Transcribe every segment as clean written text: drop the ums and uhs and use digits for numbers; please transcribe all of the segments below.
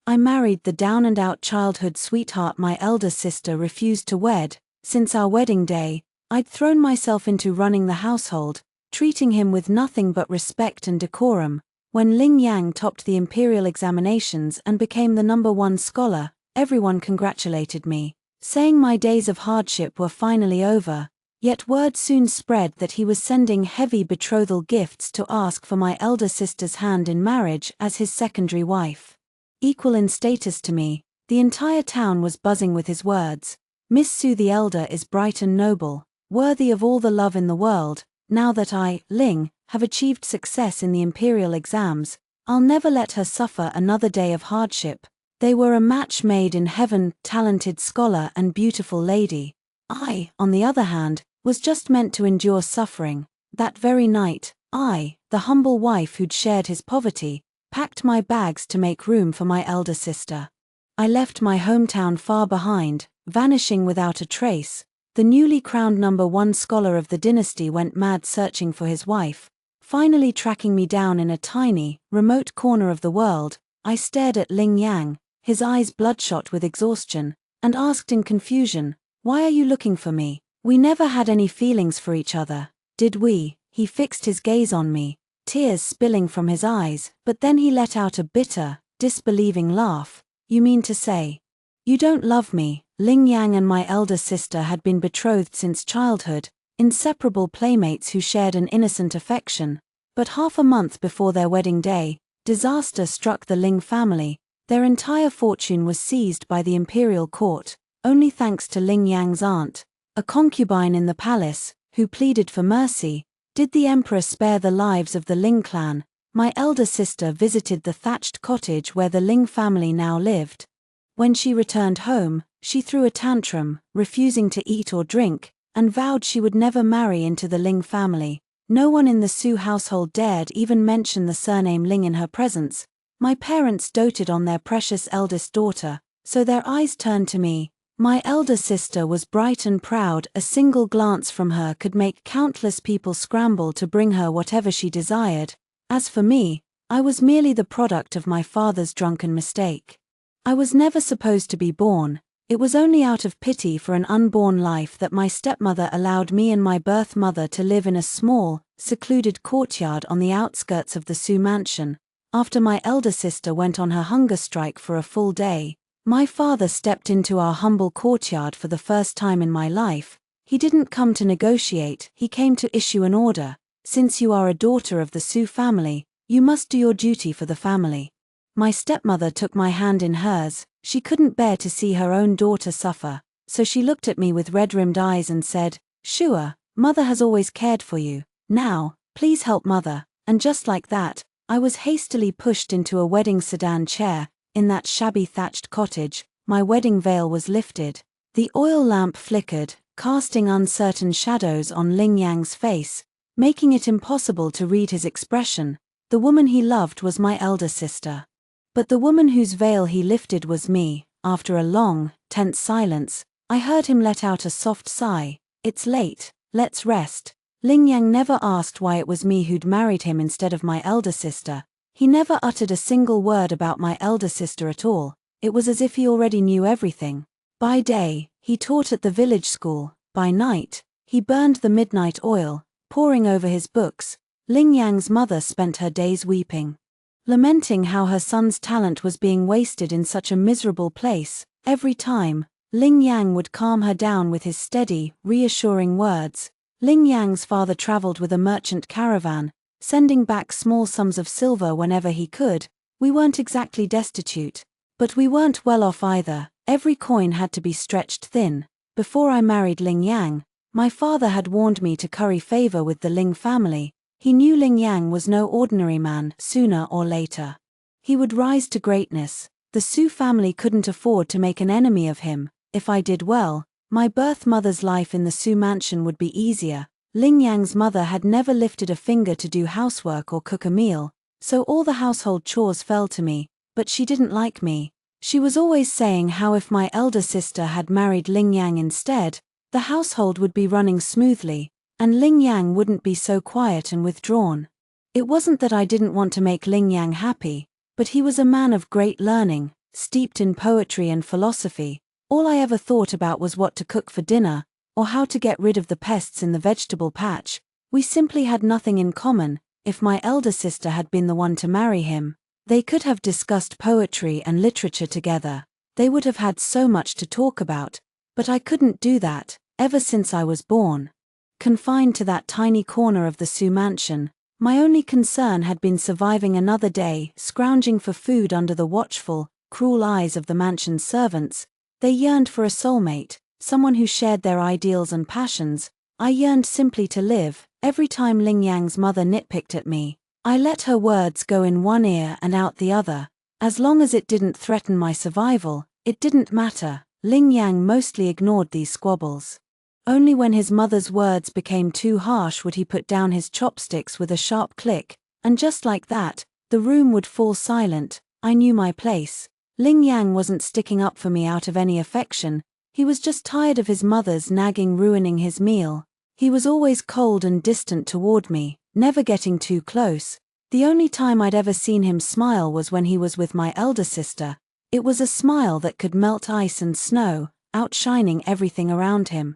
I married the down-and-out childhood sweetheart my elder sister refused to wed. Since our wedding day, I'd thrown myself into running the household, treating him with nothing but respect and decorum. When Ling Yang topped the imperial examinations and became the #1 scholar, everyone congratulated me, saying my days of hardship were finally over. Yet word soon spread that he was sending heavy betrothal gifts to ask for my elder sister's hand in marriage as his secondary wife. Equal in status to me, the entire town was buzzing with his words. Miss Su the elder is bright and noble, worthy of all the love in the world. Now that I, Ling, have achieved success in the imperial exams, I'll never let her suffer another day of hardship. They were a match made in heaven, talented scholar and beautiful lady. I, on the other hand, was just meant to endure suffering. That very night, I, the humble wife who'd shared his poverty, packed my bags to make room for my elder sister. I left my hometown far behind, vanishing without a trace. The newly crowned #1 scholar of the dynasty went mad searching for his wife, finally tracking me down in a tiny, remote corner of the world. I stared at Ling Yang, his eyes bloodshot with exhaustion, and asked in confusion, "Why are you looking for me? We never had any feelings for each other, did we?" He fixed his gaze on me, tears spilling from his eyes, but then he let out a bitter, disbelieving laugh. "You mean to say you don't love me?" Ling Yang and my elder sister had been betrothed since childhood, inseparable playmates who shared an innocent affection. But half a month before their wedding day, disaster struck the Ling family. Their entire fortune was seized by the imperial court, only thanks to Ling Yang's aunt, a concubine in the palace, who pleaded for mercy. Did the emperor spare the lives of the Ling clan? My elder sister visited the thatched cottage where the Ling family now lived. When she returned home, she threw a tantrum, refusing to eat or drink, and vowed she would never marry into the Ling family. No one in the Su household dared even mention the surname Ling in her presence. My parents doted on their precious eldest daughter, so their eyes turned to me. My elder sister was bright and proud. A single glance from her could make countless people scramble to bring her whatever she desired. As for me, I was merely the product of my father's drunken mistake. I was never supposed to be born. It was only out of pity for an unborn life that my stepmother allowed me and my birth mother to live in a small, secluded courtyard on the outskirts of the Su mansion. After my elder sister went on her hunger strike for a full day, my father stepped into our humble courtyard for the first time in my life. He didn't come to negotiate, he came to issue an order. "Since you are a daughter of the Su family, you must do your duty for the family." My stepmother took my hand in hers. She couldn't bear to see her own daughter suffer, so she looked at me with red-rimmed eyes and said, "Sure, mother has always cared for you. Now, please help mother." And just like that, I was hastily pushed into a wedding sedan chair. In that shabby thatched cottage, my wedding veil was lifted. The oil lamp flickered, casting uncertain shadows on Ling Yang's face, making it impossible to read his expression. The woman he loved was my elder sister. But the woman whose veil he lifted was me. After a long, tense silence, I heard him let out a soft sigh. "It's late, let's rest." Ling Yang never asked why it was me who'd married him instead of my elder sister. He never uttered a single word about my elder sister at all. It was as if he already knew everything. By day, he taught at the village school. By night, he burned the midnight oil, poring over his books. Ling Yang's mother spent her days weeping, lamenting how her son's talent was being wasted in such a miserable place. Every time, Ling Yang would calm her down with his steady, reassuring words. Ling Yang's father traveled with a merchant caravan, sending back small sums of silver whenever he could. We weren't exactly destitute, but we weren't well off either. Every coin had to be stretched thin. Before I married Ling Yang, my father had warned me to curry favor with the Ling family. He knew Ling Yang was no ordinary man. Sooner or later, he would rise to greatness. The Su family couldn't afford to make an enemy of him. If I did well, my birth mother's life in the Su mansion would be easier. Ling Yang's mother had never lifted a finger to do housework or cook a meal, so all the household chores fell to me. But she didn't like me. She was always saying how if my elder sister had married Ling Yang instead, the household would be running smoothly, and Ling Yang wouldn't be so quiet and withdrawn. It wasn't that I didn't want to make Ling Yang happy, but he was a man of great learning, steeped in poetry and philosophy. All I ever thought about was what to cook for dinner, or how to get rid of the pests in the vegetable patch. We simply had nothing in common. If my elder sister had been the one to marry him, they could have discussed poetry and literature together. They would have had so much to talk about, but I couldn't do that. Ever since I was born, confined to that tiny corner of the Sioux mansion, my only concern had been surviving another day, scrounging for food under the watchful, cruel eyes of the mansion's servants. They yearned for a soulmate, someone who shared their ideals and passions. I yearned simply to live. Every time Ling Yang's mother nitpicked at me, I let her words go in one ear and out the other. As long as it didn't threaten my survival, it didn't matter. Ling Yang mostly ignored these squabbles. Only when his mother's words became too harsh would he put down his chopsticks with a sharp click, and just like that, the room would fall silent. I knew my place. Ling Yang wasn't sticking up for me out of any affection. He was just tired of his mother's nagging ruining his meal. He was always cold and distant toward me, never getting too close. The only time I'd ever seen him smile was when he was with my elder sister. It was a smile that could melt ice and snow, outshining everything around him.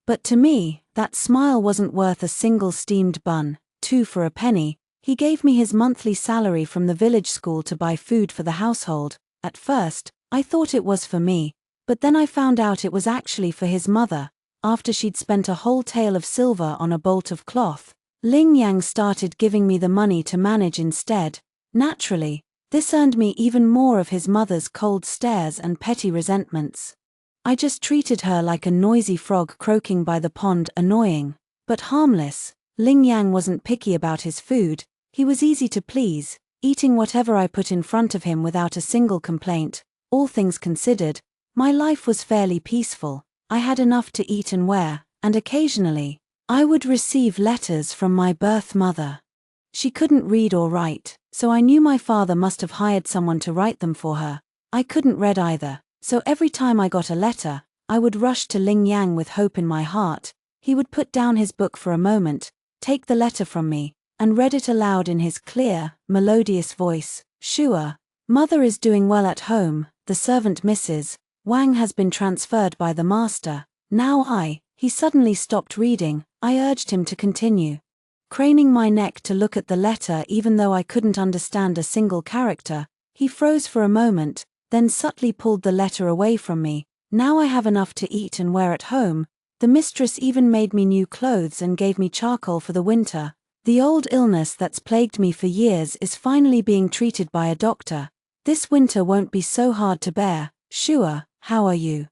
But to me, that smile wasn't worth a single steamed bun, 2 for a penny. He gave me his monthly salary from the village school to buy food for the household. At first, I thought it was for me, but then I found out it was actually for his mother. After she'd spent a whole tael of silver on a bolt of cloth, Ling Yang started giving me the money to manage instead. Naturally, this earned me even more of his mother's cold stares and petty resentments. I just treated her like a noisy frog croaking by the pond, annoying, but harmless. Ling Yang wasn't picky about his food. He was easy to please, eating whatever I put in front of him without a single complaint. All things considered, my life was fairly peaceful. I had enough to eat and wear, and occasionally, I would receive letters from my birth mother. She couldn't read or write, so I knew my father must have hired someone to write them for her. I couldn't read either, so every time I got a letter, I would rush to Ling Yang with hope in my heart. He would put down his book for a moment, take the letter from me, and read it aloud in his clear, melodious voice. Sure, mother is doing well at home. The servant Mrs. Wang has been transferred by the master. Now he suddenly stopped reading. I urged him to continue. Craning my neck to look at the letter even though I couldn't understand a single character, he froze for a moment, then subtly pulled the letter away from me. Now I have enough to eat and wear at home. The mistress even made me new clothes and gave me charcoal for the winter. The old illness that's plagued me for years is finally being treated by a doctor. This winter won't be so hard to bear. Sure, how are you?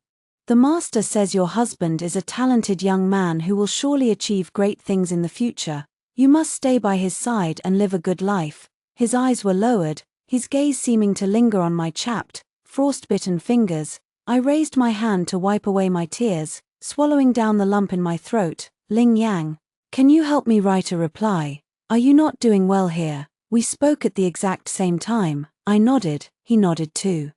The master says your husband is a talented young man who will surely achieve great things in the future. You must stay by his side and live a good life. His eyes were lowered, his gaze seeming to linger on my chapped, frostbitten fingers. I raised my hand to wipe away my tears, swallowing down the lump in my throat. Ling Yang, can you help me write a reply? Are you not doing well here? We spoke at the exact same time. I nodded, he nodded too.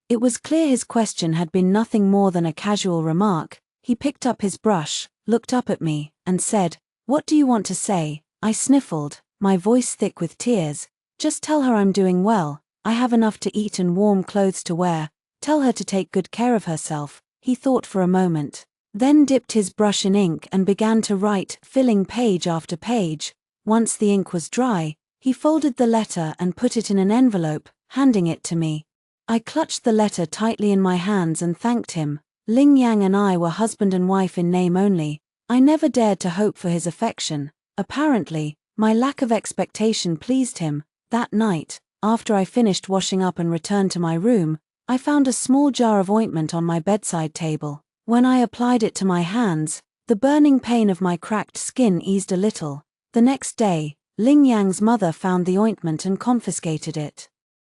It was clear his question had been nothing more than a casual remark. He picked up his brush, looked up at me, and said, "What do you want to say?" I sniffled, my voice thick with tears. "Just tell her I'm doing well. I have enough to eat and warm clothes to wear. Tell her to take good care of herself." He thought for a moment, then dipped his brush in ink and began to write, filling page after page. Once the ink was dry, he folded the letter and put it in an envelope, handing it to me. I clutched the letter tightly in my hands and thanked him. Ling Yang and I were husband and wife in name only. I never dared to hope for his affection. Apparently, my lack of expectation pleased him. That night, after I finished washing up and returned to my room, I found a small jar of ointment on my bedside table. When I applied it to my hands, the burning pain of my cracked skin eased a little. The next day, Ling Yang's mother found the ointment and confiscated it.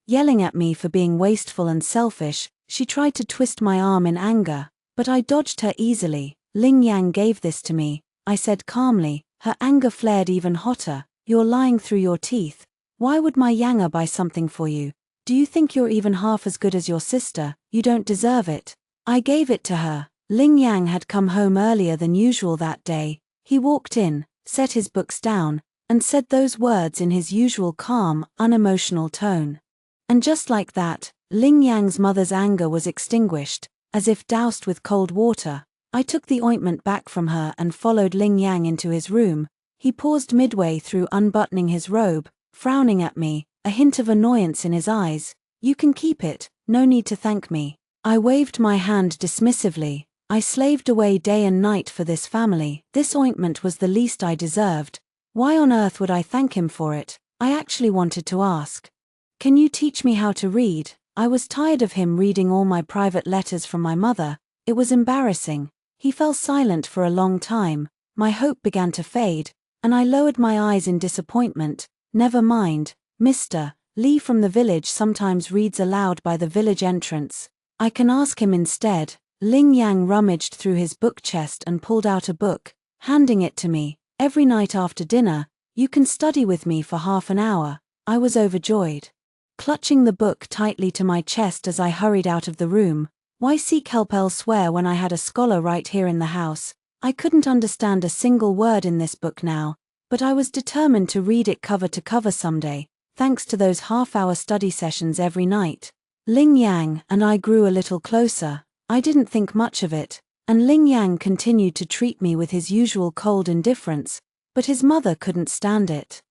Yelling at me for being wasteful and selfish, she tried to twist my arm in anger, but I dodged her easily. "Ling Yang gave this to me," I said calmly. Her anger flared even hotter. "You're lying through your teeth. Why would my Yanga buy something for you? Do you think you're even half as good as your sister? You don't deserve it." I gave it to her. Ling Yang had come home earlier than usual that day. He walked in, set his books down, and said those words in his usual calm, unemotional tone. And just like that, Ling Yang's mother's anger was extinguished, as if doused with cold water. I took the ointment back from her and followed Ling Yang into his room. He paused midway through unbuttoning his robe, frowning at me, a hint of annoyance in his eyes. "You can keep it, no need to thank me." I waved my hand dismissively. I slaved away day and night for this family. This ointment was the least I deserved. Why on earth would I thank him for it? I actually wanted to ask. "Can you teach me how to read?" I was tired of him reading all my private letters from my mother. It was embarrassing. He fell silent for a long time. My hope began to fade, and I lowered my eyes in disappointment. "Never mind. Mr. Lee from the village sometimes reads aloud by the village entrance. I can ask him instead." Ling Yang rummaged through his book chest and pulled out a book, handing it to me. "Every night after dinner, you can study with me for half an hour." I was overjoyed. Clutching the book tightly to my chest as I hurried out of the room. Why seek help elsewhere when I had a scholar right here in the house? I couldn't understand a single word in this book now, but I was determined to read it cover to cover someday, thanks to those half-hour study sessions every night. Ling Yang and I grew a little closer. I didn't think much of it, and Ling Yang continued to treat me with his usual cold indifference, but his mother couldn't stand it.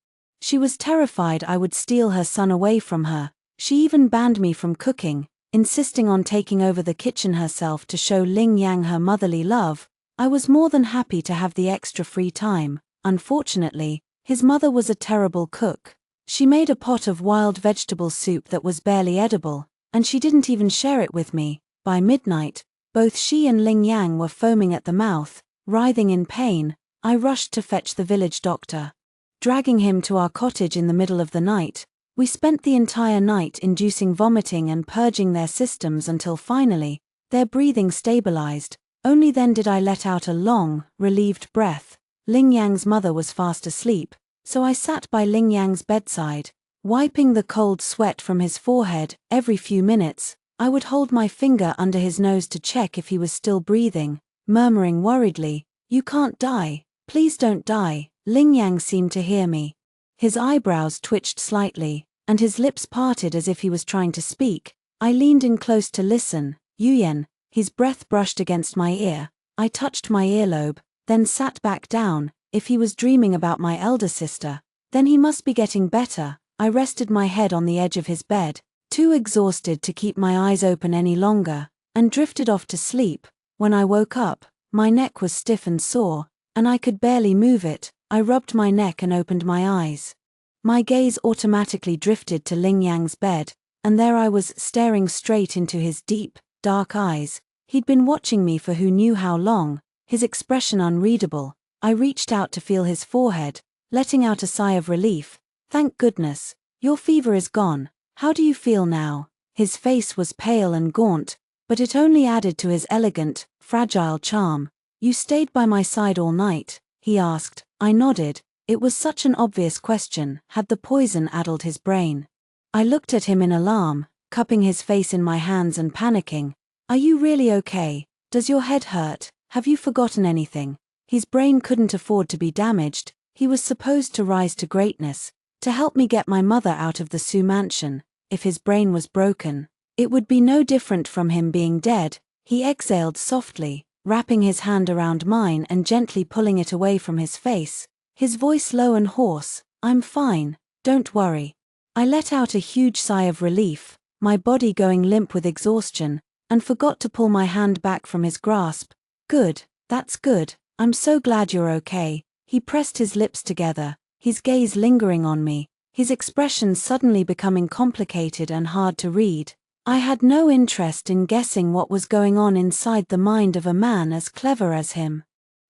She was terrified I would steal her son away from her. She even banned me from cooking, insisting on taking over the kitchen herself to show Ling Yang her motherly love. I was more than happy to have the extra free time. Unfortunately, his mother was a terrible cook. She made a pot of wild vegetable soup that was barely edible, and she didn't even share it with me. By midnight, both she and Ling Yang were foaming at the mouth, writhing in pain. I rushed to fetch the village doctor. Dragging him to our cottage in the middle of the night, we spent the entire night inducing vomiting and purging their systems until finally, their breathing stabilized. Only then did I let out a long, relieved breath. Ling Yang's mother was fast asleep, so I sat by Ling Yang's bedside, wiping the cold sweat from his forehead. Every few minutes, I would hold my finger under his nose to check if he was still breathing, murmuring worriedly, "You can't die, please don't die." Ling Yang seemed to hear me. His eyebrows twitched slightly, and his lips parted as if he was trying to speak. I leaned in close to listen. "Yuyan." His breath brushed against my ear. I touched my earlobe, then sat back down. If he was dreaming about my elder sister, then he must be getting better. I rested my head on the edge of his bed, too exhausted to keep my eyes open any longer, and drifted off to sleep. When I woke up, my neck was stiff and sore, and I could barely move it. I rubbed my neck and opened my eyes. My gaze automatically drifted to Ling Yang's bed, and there I was staring straight into his deep, dark eyes. He'd been watching me for who knew how long, his expression unreadable. I reached out to feel his forehead, letting out a sigh of relief. "Thank goodness, your fever is gone. How do you feel now?" His face was pale and gaunt, but it only added to his elegant, fragile charm. "You stayed by my side all night?" he asked. I nodded. It was such an obvious question. Had the poison addled his brain? I looked at him in alarm, cupping his face in my hands and panicking. "Are you really okay? Does your head hurt? Have you forgotten anything?" His brain couldn't afford to be damaged. He was supposed to rise to greatness, to help me get my mother out of the Sioux mansion. If his brain was broken, it would be no different from him being dead. He exhaled softly, wrapping his hand around mine and gently pulling it away from his face. His voice low and hoarse. "I'm fine, don't worry." I let out a huge sigh of relief, my body going limp with exhaustion, and forgot to pull my hand back from his grasp. "Good, that's good. I'm so glad you're okay." He pressed his lips together, his gaze lingering on me, his expression suddenly becoming complicated and hard to read. I had no interest in guessing what was going on inside the mind of a man as clever as him.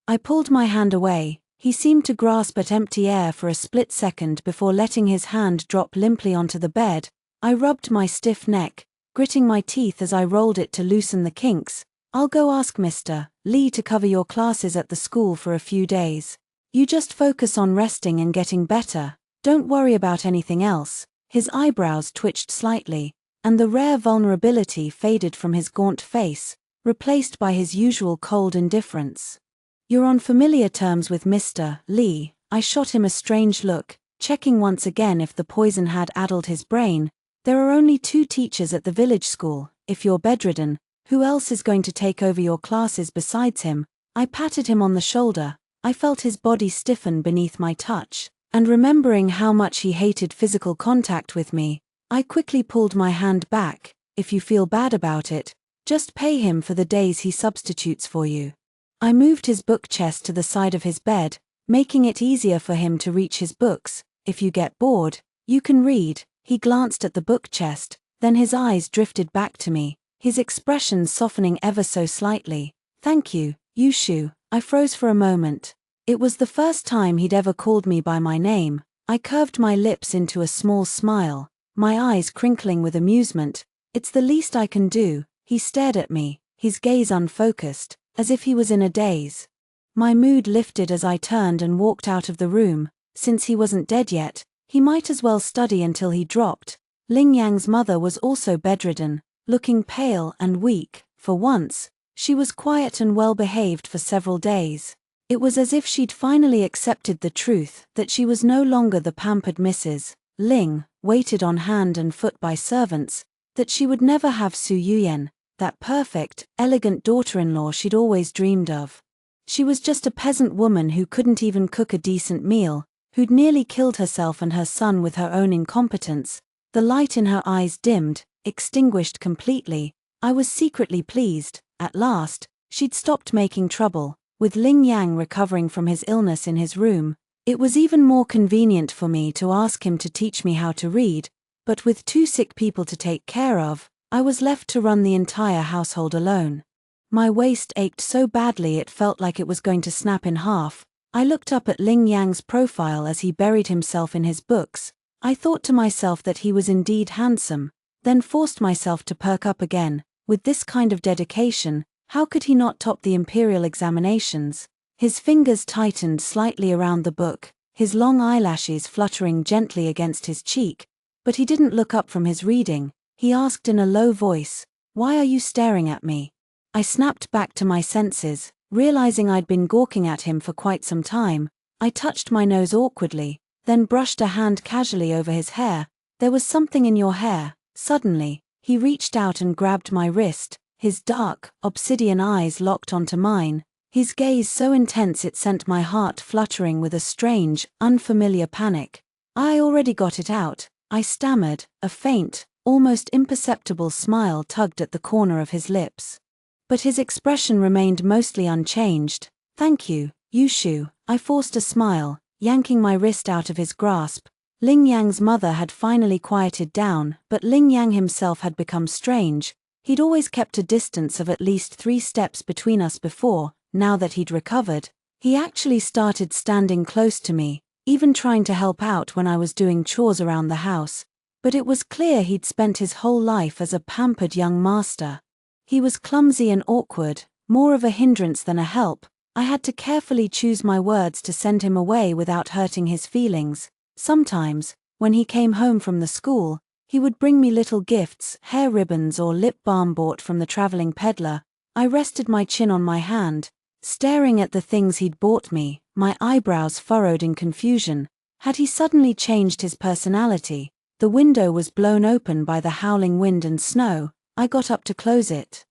I pulled my hand away. He seemed to grasp at empty air for a split second before letting his hand drop limply onto the bed. I rubbed my stiff neck, gritting my teeth as I rolled it to loosen the kinks. "I'll go ask Mr. Lee to cover your classes at the school for a few days. You just focus on resting and getting better. Don't worry about anything else." His eyebrows twitched slightly, and the rare vulnerability faded from his gaunt face, replaced by his usual cold indifference. "You're on familiar terms with Mr. Lee." I shot him a strange look, checking once again if the poison had addled his brain. There are only 2 teachers at the village school. If you're bedridden, who else is going to take over your classes besides him? I patted him on the shoulder. I felt his body stiffen beneath my touch, and remembering how much he hated physical contact with me, I quickly pulled my hand back. If you feel bad about it, just pay him for the days he substitutes for you. I moved his book chest to the side of his bed, making it easier for him to reach his books. If you get bored, you can read. He glanced at the book chest, then his eyes drifted back to me, his expression softening ever so slightly. Thank you, Yushu. I froze for a moment. It was the first time he'd ever called me by my name. I curved my lips into a small smile, my eyes crinkling with amusement. It's the least I can do. He stared at me, his gaze unfocused, as if he was in a daze. My mood lifted as I turned and walked out of the room. Since he wasn't dead yet, he might as well study until he dropped. Ling Yang's mother was also bedridden, looking pale and weak. For once, she was quiet and well-behaved for several days. It was as if she'd finally accepted the truth that she was no longer the pampered Mrs. Ling, waited on hand and foot by servants, that she would never have Su Yuyen, that perfect, elegant daughter-in-law she'd always dreamed of. She was just a peasant woman who couldn't even cook a decent meal, who'd nearly killed herself and her son with her own incompetence. The light in her eyes dimmed, extinguished completely. I was secretly pleased. At last, she'd stopped making trouble. With Ling Yang recovering from his illness in his room, it was even more convenient for me to ask him to teach me how to read, but with 2 sick people to take care of, I was left to run the entire household alone. My waist ached so badly it felt like it was going to snap in half. I looked up at Ling Yang's profile as he buried himself in his books. I thought to myself that he was indeed handsome, then forced myself to perk up again. With this kind of dedication, how could he not top the Imperial examinations? His fingers tightened slightly around the book, his long eyelashes fluttering gently against his cheek, but he didn't look up from his reading. He asked in a low voice, "Why are you staring at me?" I snapped back to my senses, realizing I'd been gawking at him for quite some time. I touched my nose awkwardly, then brushed a hand casually over his hair. "There was something in your hair." Suddenly, he reached out and grabbed my wrist, his dark, obsidian eyes locked onto mine, his gaze so intense it sent my heart fluttering with a strange, unfamiliar panic. "I already got it out," I stammered. A faint, almost imperceptible smile tugged at the corner of his lips. But his expression remained mostly unchanged. "Thank you, Yushu." I forced a smile, yanking my wrist out of his grasp. Ling Yang's mother had finally quieted down, but Ling Yang himself had become strange. He'd always kept a distance of at least 3 steps between us before. Now that he'd recovered, he actually started standing close to me, even trying to help out when I was doing chores around the house. But it was clear he'd spent his whole life as a pampered young master. He was clumsy and awkward, more of a hindrance than a help. I had to carefully choose my words to send him away without hurting his feelings. Sometimes, when he came home from the school, he would bring me little gifts, hair ribbons or lip balm bought from the traveling peddler. I rested my chin on my hand, staring at the things he'd bought me, my eyebrows furrowed in confusion. Had he suddenly changed his personality? The window was blown open by the howling wind and snow. I got up to close it,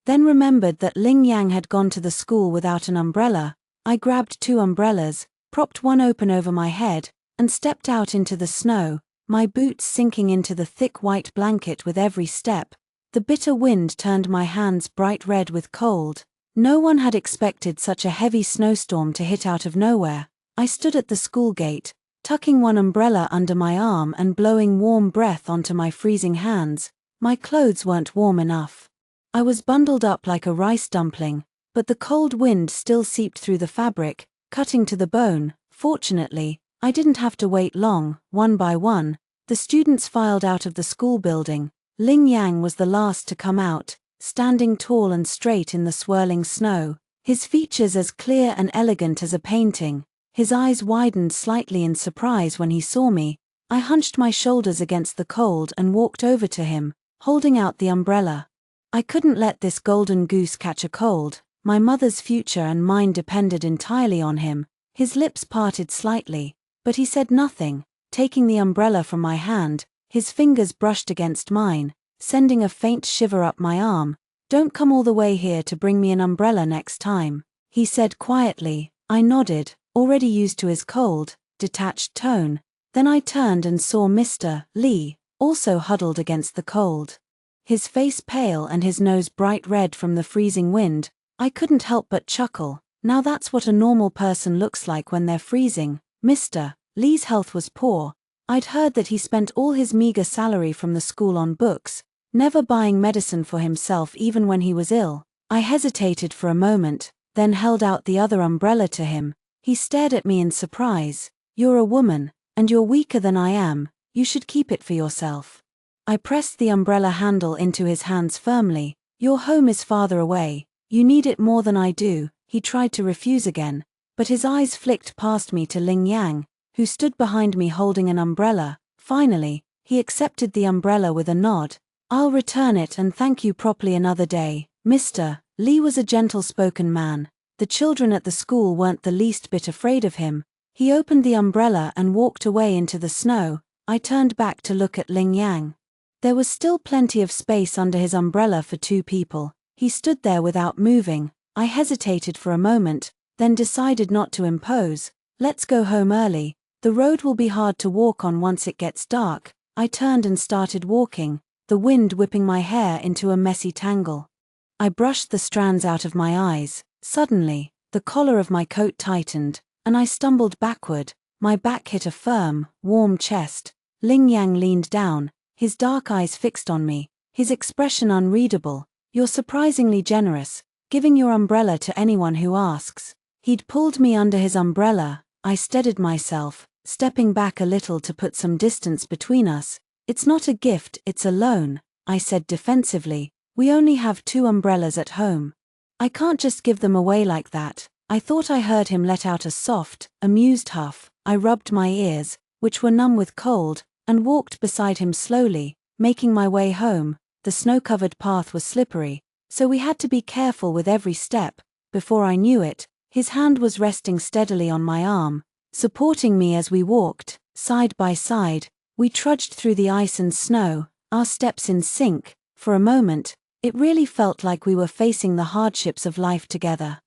then remembered that Ling Yang had gone to the school without an umbrella. I grabbed 2 umbrellas, propped one open over my head, and stepped out into the snow, my boots sinking into the thick white blanket with every step. The bitter wind turned my hands bright red with cold. No one had expected such a heavy snowstorm to hit out of nowhere. I stood at the school gate, tucking one umbrella under my arm and blowing warm breath onto my freezing hands. My clothes weren't warm enough. I was bundled up like a rice dumpling, but the cold wind still seeped through the fabric, cutting to the bone. Fortunately, I didn't have to wait long. One by one, the students filed out of the school building. Ling Yang was the last to come out, standing tall and straight in the swirling snow, his features as clear and elegant as a painting. His eyes widened slightly in surprise when he saw me. I hunched my shoulders against the cold and walked over to him, holding out the umbrella. I couldn't let this golden goose catch a cold. My mother's future and mine depended entirely on him. His lips parted slightly, but he said nothing. Taking the umbrella from my hand, His fingers brushed against mine, sending a faint shiver up my arm. "Don't come all the way here to bring me an umbrella next time," he said quietly. I nodded, already used to his cold, detached tone. Then I turned and saw Mr. Lee, also huddled against the cold. His face pale and his nose bright red from the freezing wind. I couldn't help but chuckle. Now that's what a normal person looks like when they're freezing. Mr. Lee's health was poor. I'd heard that he spent all his meager salary from the school on books, never buying medicine for himself even when he was ill. I hesitated for a moment, then held out the other umbrella to him. He stared at me in surprise. "You're a woman, and you're weaker than I am. You should keep it for yourself." I pressed the umbrella handle into his hands firmly. "Your home is farther away. You need it more than I do." He tried to refuse again, but his eyes flicked past me to Ling Yang, who stood behind me holding an umbrella. Finally, he accepted the umbrella with a nod. "I'll return it and thank you properly another day." Mr. Lee was a gentle-spoken man. The children at the school weren't the least bit afraid of him. He opened the umbrella and walked away into the snow. I turned back to look at Ling Yang. There was still plenty of space under his umbrella for 2 people. He stood there without moving. I hesitated for a moment, then decided not to impose. "Let's go home early. The road will be hard to walk on once it gets dark." I turned and started walking, the wind whipping my hair into a messy tangle. I brushed the strands out of my eyes. Suddenly, the collar of my coat tightened, and I stumbled backward. My back hit a firm, warm chest. Ling Yang leaned down, his dark eyes fixed on me, his expression unreadable. "You're surprisingly generous, giving your umbrella to anyone who asks." He'd pulled me under his umbrella. I steadied myself, stepping back a little to put some distance between us. "It's not a gift, it's a loan," I said defensively. "We only have 2 umbrellas at home. I can't just give them away like that." I thought I heard him let out a soft, amused huff. I rubbed my ears, which were numb with cold, and walked beside him slowly, making my way home. The snow-covered path was slippery, so we had to be careful with every step. Before I knew it, his hand was resting steadily on my arm, supporting me as we walked, side by side. We trudged through the ice and snow, our steps in sync. For a moment, it really felt like we were facing the hardships of life together.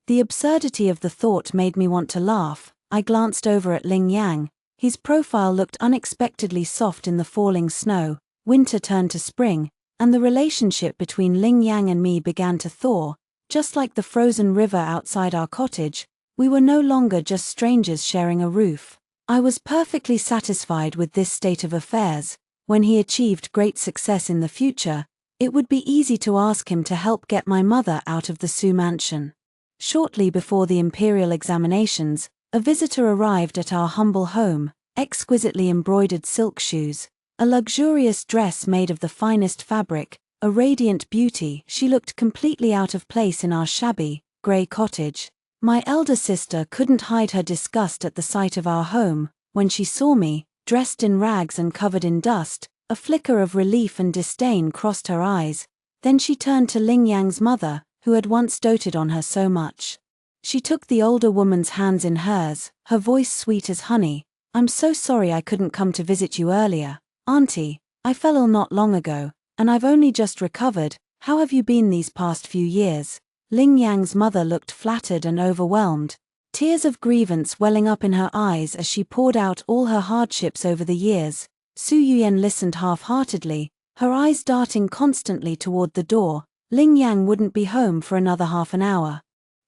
The absurdity of the thought made me want to laugh. I glanced over at Ling Yang. His profile looked unexpectedly soft in the falling snow. Winter turned to spring, and the relationship between Ling Yang and me began to thaw. Just like the frozen river outside our cottage, we were no longer just strangers sharing a roof. I was perfectly satisfied with this state of affairs. When he achieved great success in the future, it would be easy to ask him to help get my mother out of the Su mansion. Shortly before the imperial examinations, a visitor arrived at our humble home. Exquisitely embroidered silk shoes, a luxurious dress made of the finest fabric, a radiant beauty. She looked completely out of place in our shabby, grey cottage. My elder sister couldn't hide her disgust at the sight of our home. When she saw me, dressed in rags and covered in dust, a flicker of relief and disdain crossed her eyes. Then she turned to Ling Yang's mother, who had once doted on her so much. She took the older woman's hands in hers, her voice sweet as honey. "I'm so sorry I couldn't come to visit you earlier, Auntie. I fell ill not long ago, and I've only just recovered. How have you been these past few years?" Ling Yang's mother looked flattered and overwhelmed, tears of grievance welling up in her eyes as she poured out all her hardships over the years. Su Yuyen listened half-heartedly, her eyes darting constantly toward the door. Ling Yang wouldn't be home for another half an hour.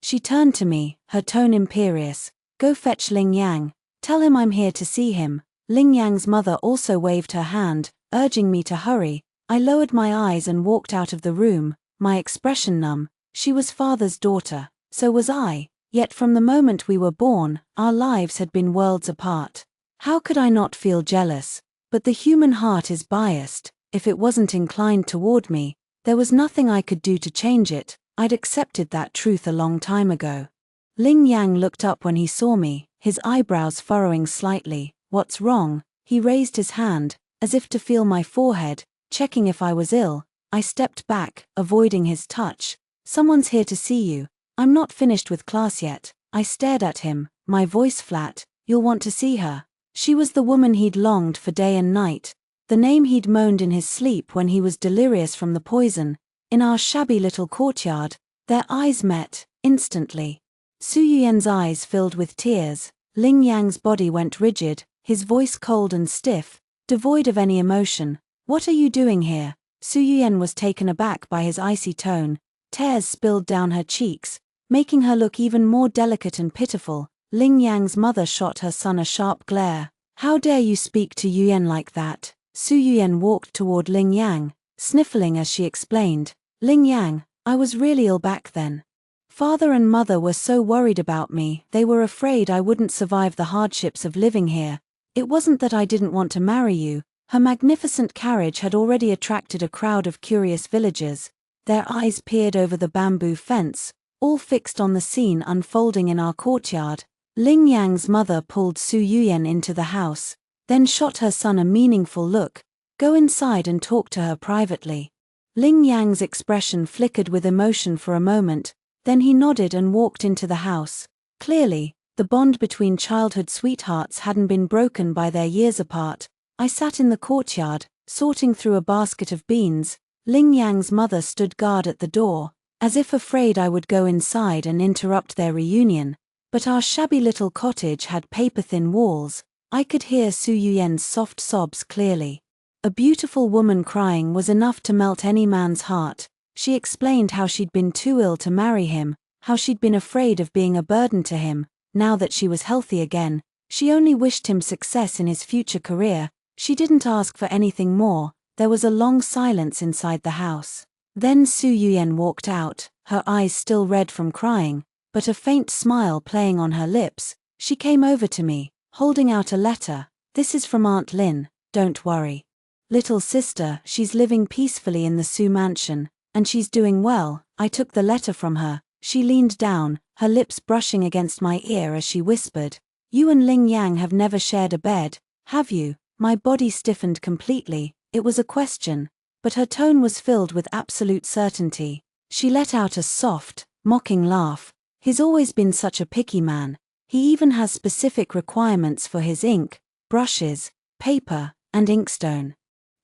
She turned to me, her tone imperious. "Go fetch Ling Yang. Tell him I'm here to see him." Ling Yang's mother also waved her hand, urging me to hurry. I lowered my eyes and walked out of the room, my expression numb. She was father's daughter, so was I, yet from the moment we were born, our lives had been worlds apart. How could I not feel jealous? But the human heart is biased. If it wasn't inclined toward me, there was nothing I could do to change it. I'd accepted that truth a long time ago. Ling Yang looked up when he saw me, his eyebrows furrowing slightly. "What's wrong?" He raised his hand, as if to feel my forehead, checking if I was ill. I stepped back, avoiding his touch. "Someone's here to see you. I'm not finished with class yet." I stared at him, my voice flat. "You'll want to see her." She was the woman he'd longed for day and night. the name he'd moaned in his sleep when he was delirious from the poison. In our shabby little courtyard, their eyes met, instantly. Su Yuyen's eyes filled with tears, Ling Yang's body went rigid, his voice cold and stiff, devoid of any emotion. "What are you doing here?" Su Yuyen was taken aback by his icy tone. Tears spilled down her cheeks, making her look even more delicate and pitiful. Ling Yang's mother shot her son a sharp glare. "How dare you speak to Yuyen like that?" Su Yuyen walked toward Ling Yang, sniffling as she explained. "Ling Yang, I was really ill back then. Father and mother were so worried about me, they were afraid I wouldn't survive the hardships of living here. It wasn't that I didn't want to marry you." Her magnificent carriage had already attracted a crowd of curious villagers. Their eyes peered over the bamboo fence, all fixed on the scene unfolding in our courtyard. Ling Yang's mother pulled Su Yuyen into the house, then shot her son a meaningful look. "Go inside and talk to her privately." Ling Yang's expression flickered with emotion for a moment, then he nodded and walked into the house. Clearly, the bond between childhood sweethearts hadn't been broken by their years apart. I sat in the courtyard, sorting through a basket of beans. Ling Yang's mother stood guard at the door, as if afraid I would go inside and interrupt their reunion. But our shabby little cottage had paper-thin walls. I could hear Su Yuyen's soft sobs clearly. A beautiful woman crying was enough to melt any man's heart. She explained how she'd been too ill to marry him, how she'd been afraid of being a burden to him. Now that she was healthy again, she only wished him success in his future career. She didn't ask for anything more. There was a long silence inside the house. Then Su Yuyen walked out, her eyes still red from crying, but a faint smile playing on her lips. She came over to me, holding out a letter. "This is from Aunt Lin, don't worry. Little sister, she's living peacefully in the Su mansion, and she's doing well." I took the letter from her. She leaned down, her lips brushing against my ear as she whispered, "You and Ling Yang have never shared a bed, have you?" My body stiffened completely. It was a question, but her tone was filled with absolute certainty. She let out a soft, mocking laugh. "He's always been such a picky man. He even has specific requirements for his ink, brushes, paper, and inkstone.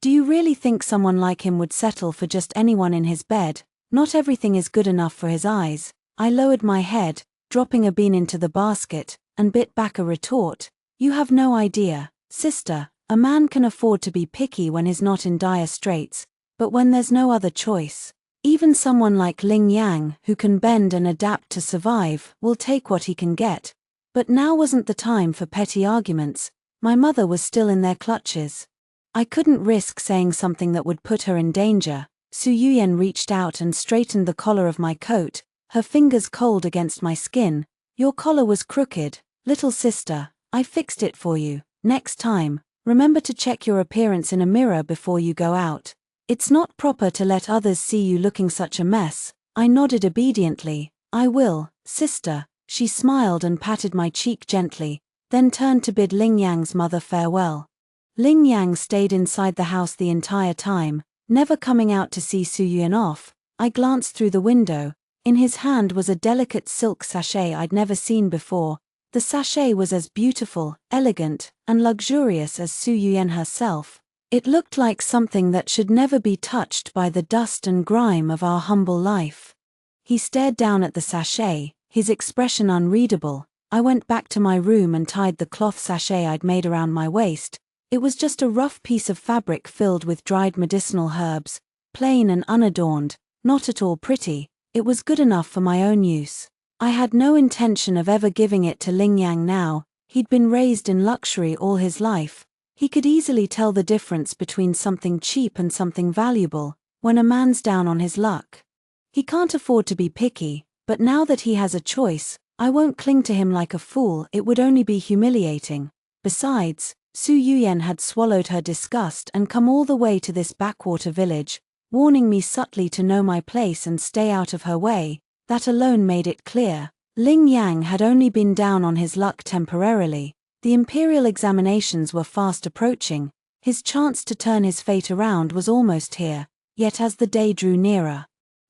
Do you really think someone like him would settle for just anyone in his bed? Not everything is good enough for his eyes." I lowered my head, dropping a bean into the basket, and bit back a retort. "You have no idea, sister. A man can afford to be picky when he's not in dire straits, but when there's no other choice, even someone like Ling Yang, who can bend and adapt to survive, will take what he can get." But now wasn't the time for petty arguments. My mother was still in their clutches. I couldn't risk saying something that would put her in danger. Su Yuyen reached out and straightened the collar of my coat, her fingers cold against my skin. "Your collar was crooked, little sister. I fixed it for you. Next time, remember to check your appearance in a mirror before you go out. It's not proper to let others see you looking such a mess." I nodded obediently. "I will, sister." She smiled and patted my cheek gently, then turned to bid Ling Yang's mother farewell. Ling Yang stayed inside the house the entire time, never coming out to see Su Yuyen off. I glanced through the window. In his hand was a delicate silk sachet I'd never seen before. The sachet was as beautiful, elegant, and luxurious as Su Yuyen herself. It looked like something that should never be touched by the dust and grime of our humble life. He stared down at the sachet, his expression unreadable. I went back to my room and tied the cloth sachet I'd made around my waist. It was just a rough piece of fabric filled with dried medicinal herbs, plain and unadorned, not at all pretty. It was good enough for my own use. I had no intention of ever giving it to Ling Yang now. He'd been raised in luxury all his life. He could easily tell the difference between something cheap and something valuable, when a man's down on his luck. He can't afford to be picky, but now that he has a choice, I won't cling to him like a fool. It would only be humiliating. Besides, Su Yuyen had swallowed her disgust and come all the way to this backwater village, warning me subtly to know my place and stay out of her way. That alone made it clear. Ling Yang had only been down on his luck temporarily. The imperial examinations were fast approaching. His chance to turn his fate around was almost here. Yet as the day drew nearer,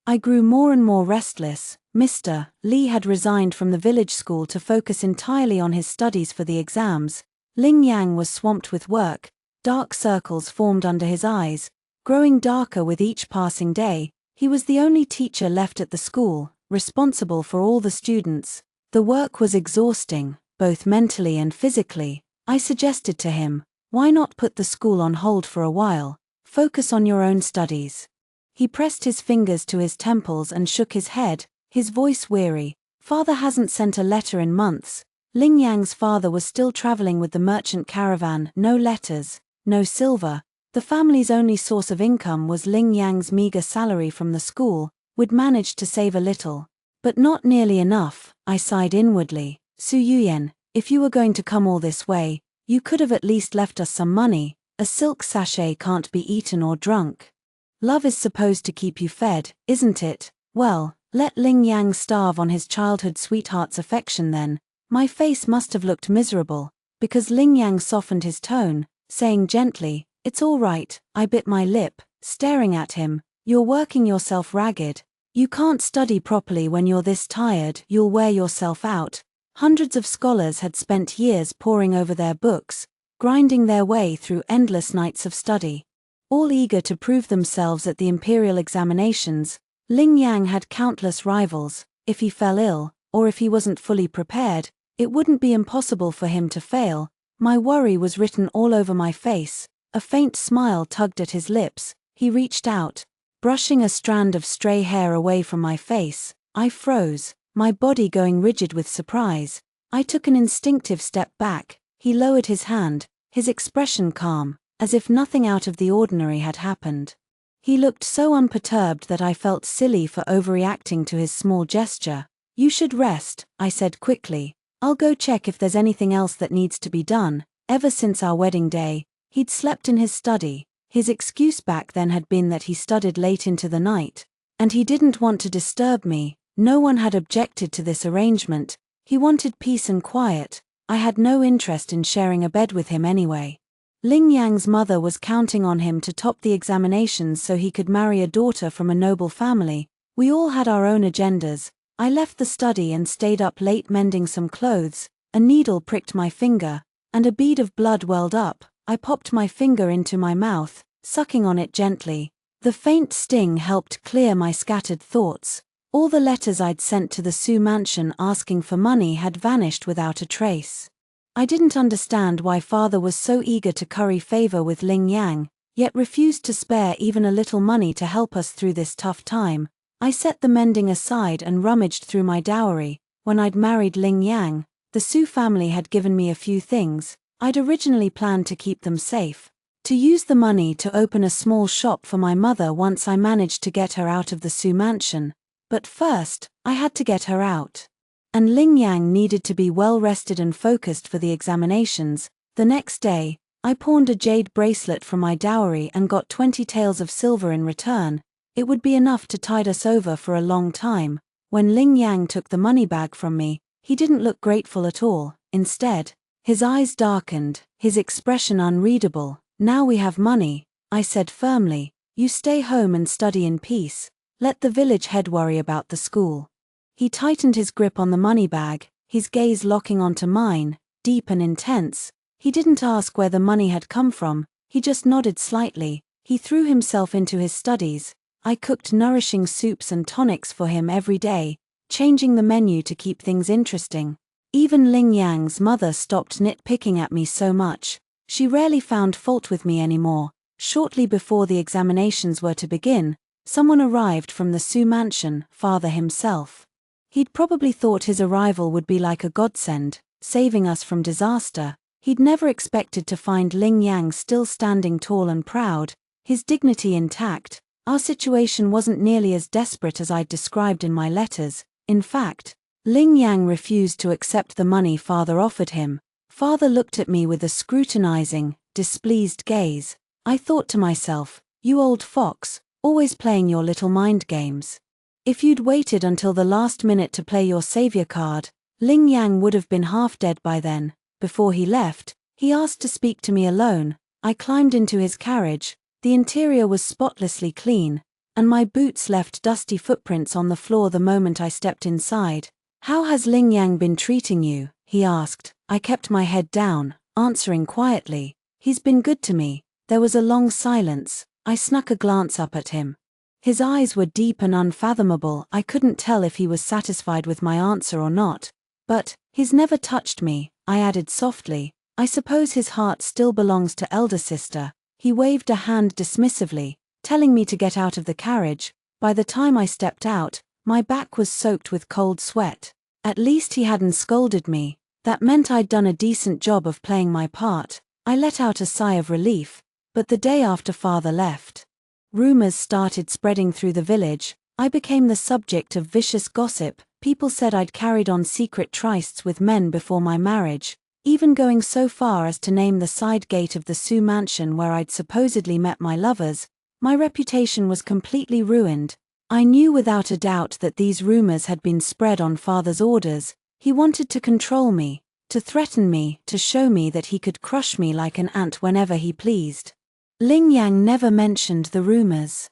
I grew more and more restless. Mr. Li had resigned from the village school to focus entirely on his studies for the exams. Ling Yang was swamped with work. Dark circles formed under his eyes, growing darker with each passing day. He was the only teacher left at the school, responsible for all the students. The work was exhausting, both mentally and physically. I suggested to him, why not put the school on hold for a while? Focus on your own studies. He pressed his fingers to his temples and shook his head, his voice weary. Father hasn't sent a letter in months. Ling Yang's father was still traveling with the merchant caravan. No letters, no silver. The family's only source of income was Ling Yang's meager salary from the school. We'd managed to save a little, but not nearly enough. I sighed inwardly. Su Yuyan, if you were going to come all this way, you could have at least left us some money. A silk sachet can't be eaten or drunk. Love is supposed to keep you fed, isn't it? Well, let Ling Yang starve on his childhood sweetheart's affection then. My face must have looked miserable, because Ling Yang softened his tone, saying gently, it's all right. I bit my lip, staring at him. You're working yourself ragged. You can't study properly when you're this tired. You'll wear yourself out. Hundreds of scholars had spent years poring over their books, grinding their way through endless nights of study. All eager to prove themselves at the imperial examinations, Ling Yang had countless rivals. If he fell ill, or if he wasn't fully prepared, it wouldn't be impossible for him to fail. My worry was written all over my face. A faint smile tugged at his lips. He reached out, brushing a strand of stray hair away from my face. I froze, my body going rigid with surprise. I took an instinctive step back. He lowered his hand, his expression calm, as if nothing out of the ordinary had happened. He looked so unperturbed that I felt silly for overreacting to his small gesture. You should rest, I said quickly. I'll go check if there's anything else that needs to be done. Ever since our wedding day, he'd slept in his study. His excuse back then had been that he studied late into the night, and he didn't want to disturb me. No one had objected to this arrangement. He wanted peace and quiet. I had no interest in sharing a bed with him anyway. Ling Yang's mother was counting on him to top the examinations so he could marry a daughter from a noble family. We all had our own agendas. I left the study and stayed up late mending some clothes. A needle pricked my finger, and a bead of blood welled up. I popped my finger into my mouth, sucking on it gently. The faint sting helped clear my scattered thoughts. All the letters I'd sent to the Su mansion asking for money had vanished without a trace. I didn't understand why father was so eager to curry favor with Ling Yang, yet refused to spare even a little money to help us through this tough time. I set the mending aside and rummaged through my dowry. When I'd married Ling Yang, the Su family had given me a few things. I'd originally planned to keep them safe, to use the money to open a small shop for my mother once I managed to get her out of the Su mansion. But first, I had to get her out. And Ling Yang needed to be well rested and focused for the examinations. The next day, I pawned a jade bracelet from my dowry and got 20 taels of silver in return. It would be enough to tide us over for a long time. When Ling Yang took the money bag from me, he didn't look grateful at all. Instead, his eyes darkened, his expression unreadable. Now we have money, I said firmly. You stay home and study in peace. Let the village head worry about the school. He tightened his grip on the money bag, his gaze locking onto mine, deep and intense. He didn't ask where the money had come from, he just nodded slightly. He threw himself into his studies. I cooked nourishing soups and tonics for him every day, changing the menu to keep things interesting. Even Ling Yang's mother stopped nitpicking at me so much. She rarely found fault with me anymore. Shortly before the examinations were to begin, someone arrived from the Su mansion, father himself. He'd probably thought his arrival would be like a godsend, saving us from disaster. He'd never expected to find Ling Yang still standing tall and proud, his dignity intact. Our situation wasn't nearly as desperate as I'd described in my letters. In fact, Ling Yang refused to accept the money father offered him. Father looked at me with a scrutinizing, displeased gaze. I thought to myself, you old fox, always playing your little mind games. If you'd waited until the last minute to play your savior card, Ling Yang would have been half dead by then. Before he left, he asked to speak to me alone. I climbed into his carriage. The interior was spotlessly clean, and my boots left dusty footprints on the floor the moment I stepped inside. How has Ling Yang been treating you? He asked. I kept my head down, answering quietly. He's been good to me." There was a long silence. I snuck a glance up at him. His eyes were deep and unfathomable. I couldn't tell if he was satisfied with my answer or not. "But, he's never touched me," I added softly. "I suppose his heart still belongs to elder sister." He waved a hand dismissively, telling me to get out of the carriage. By the time I stepped out, my back was soaked with cold sweat. At least he hadn't scolded me. That meant I'd done a decent job of playing my part. I let out a sigh of relief. But the day after father left, rumors started spreading through the village. I became the subject of vicious gossip. People said I'd carried on secret trysts with men before my marriage, even going so far as to name the side gate of the Sioux mansion where I'd supposedly met my lovers. My reputation was completely ruined. I knew without a doubt that these rumors had been spread on father's orders. He wanted to control me, to threaten me, to show me that he could crush me like an ant whenever he pleased. Ling Yang never mentioned the rumors.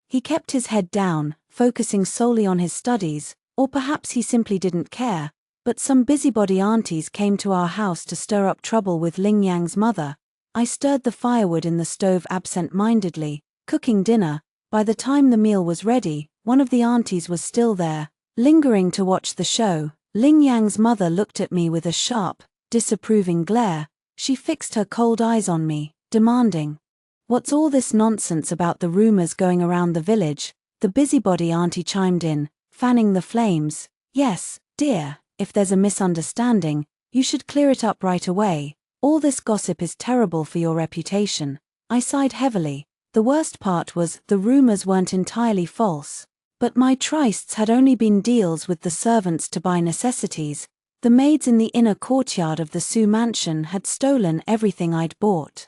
He kept his head down, focusing solely on his studies, or perhaps he simply didn't care. But some busybody aunties came to our house to stir up trouble with Ling Yang's mother. I stirred the firewood in the stove absent-mindedly, cooking dinner. By the time the meal was ready, one of the aunties was still there, lingering to watch the show. Ling Yang's mother looked at me with a sharp, disapproving glare. She fixed her cold eyes on me, demanding, "What's all this nonsense about the rumors going around the village?" The busybody auntie chimed in, fanning the flames. "Yes, dear, if there's a misunderstanding, you should clear it up right away. All this gossip is terrible for your reputation." I sighed heavily. The worst part was, the rumors weren't entirely false. But my trysts had only been deals with the servants to buy necessities. The maids in the inner courtyard of the Sioux mansion had stolen everything I'd bought,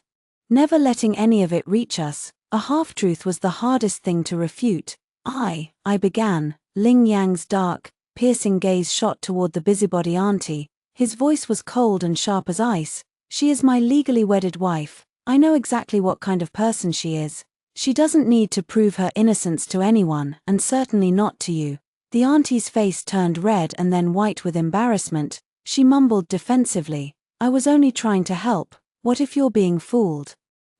never letting any of it reach us. A half-truth was the hardest thing to refute. I began. Ling Yang's dark, piercing gaze shot toward the busybody auntie. His voice was cold and sharp as ice. "She is my legally wedded wife. I know exactly what kind of person she is. She doesn't need to prove her innocence to anyone, and certainly not to you." The auntie's face turned red and then white with embarrassment. She mumbled defensively, "I was only trying to help. What if you're being fooled?"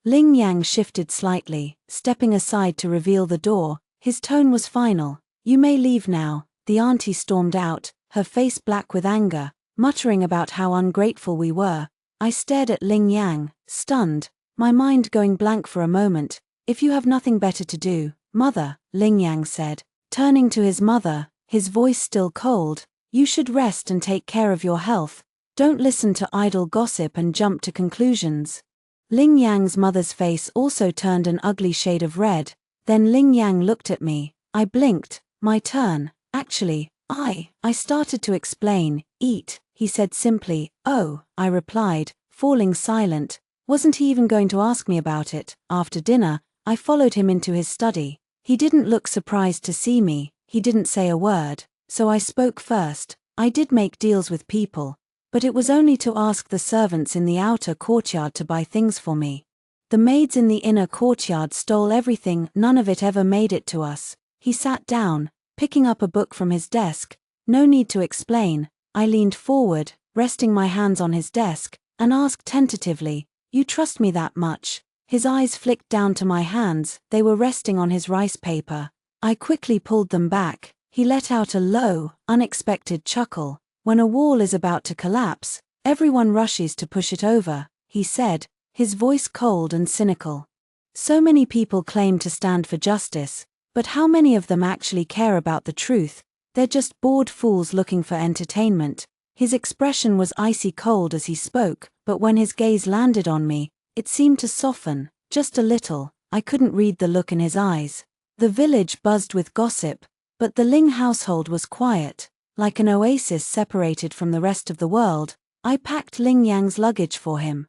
Ling Yang shifted slightly, stepping aside to reveal the door. His tone was final. "You may leave now." The auntie stormed out, her face black with anger, muttering about how ungrateful we were. I stared at Ling Yang, stunned, my mind going blank for a moment. "If you have nothing better to do, mother," Ling Yang said, turning to his mother, his voice still cold, "you should rest and take care of your health. Don't listen to idle gossip and jump to conclusions." Ling Yang's mother's face also turned an ugly shade of red. Then Ling Yang looked at me. I blinked. "My turn. Actually, I started to explain. "Eat," he said simply. "Oh," I replied, falling silent. Wasn't he even going to ask me about it? After dinner, I followed him into his study. He didn't look surprised to see me. He didn't say a word. So I spoke first. "I did make deals with people, but it was only to ask the servants in the outer courtyard to buy things for me. The maids in the inner courtyard stole everything. None of it ever made it to us." He sat down, picking up a book from his desk. "No need to explain." I leaned forward, resting my hands on his desk, and asked tentatively, "You trust me that much?" His eyes flicked down to my hands. They were resting on his rice paper. I quickly pulled them back. He let out a low, unexpected chuckle. "When a wall is about to collapse, everyone rushes to push it over," he said, his voice cold and cynical. "So many people claim to stand for justice, but how many of them actually care about the truth? They're just bored fools looking for entertainment." His expression was icy cold as he spoke, but when his gaze landed on me, it seemed to soften, just a little. I couldn't read the look in his eyes. The village buzzed with gossip, but the Ling household was quiet. Like an oasis separated from the rest of the world. I packed Ling Yang's luggage for him,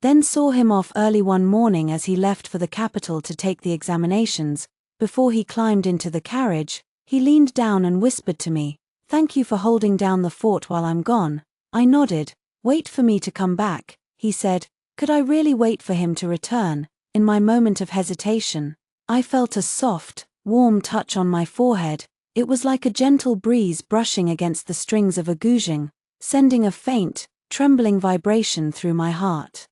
then saw him off early one morning as he left for the capital to take the examinations. Before he climbed into the carriage, he leaned down and whispered to me, "Thank you for holding down the fort while I'm gone." I nodded. "Wait for me to come back," he said. Could I really wait for him to return? In my moment of hesitation, I felt a soft, warm touch on my forehead. It was like a gentle breeze brushing against the strings of a guzheng, sending a faint, trembling vibration through my heart.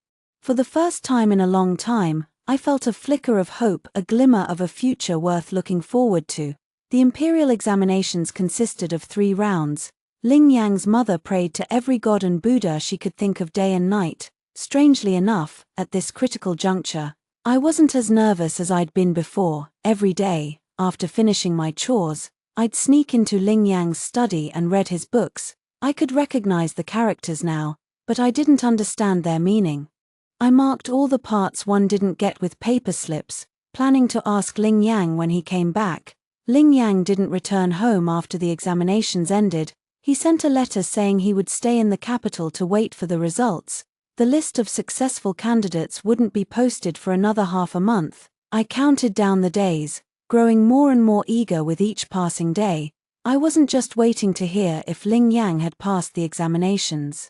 For the first time in a long time, I felt a flicker of hope, a glimmer of a future worth looking forward to. The imperial examinations consisted of 3 rounds. Ling Yang's mother prayed to every god and Buddha she could think of day and night. Strangely enough, at this critical juncture, I wasn't as nervous as I'd been before. Every day, after finishing my chores, I'd sneak into Ling Yang's study and read his books. I could recognize the characters now, but I didn't understand their meaning. I marked all the parts one didn't get with paper slips, planning to ask Ling Yang when he came back. Ling Yang didn't return home after the examinations ended. He sent a letter saying he would stay in the capital to wait for the results. The list of successful candidates wouldn't be posted for another half a month. I counted down the days, growing more and more eager with each passing day. I wasn't just waiting to hear if Ling Yang had passed the examinations.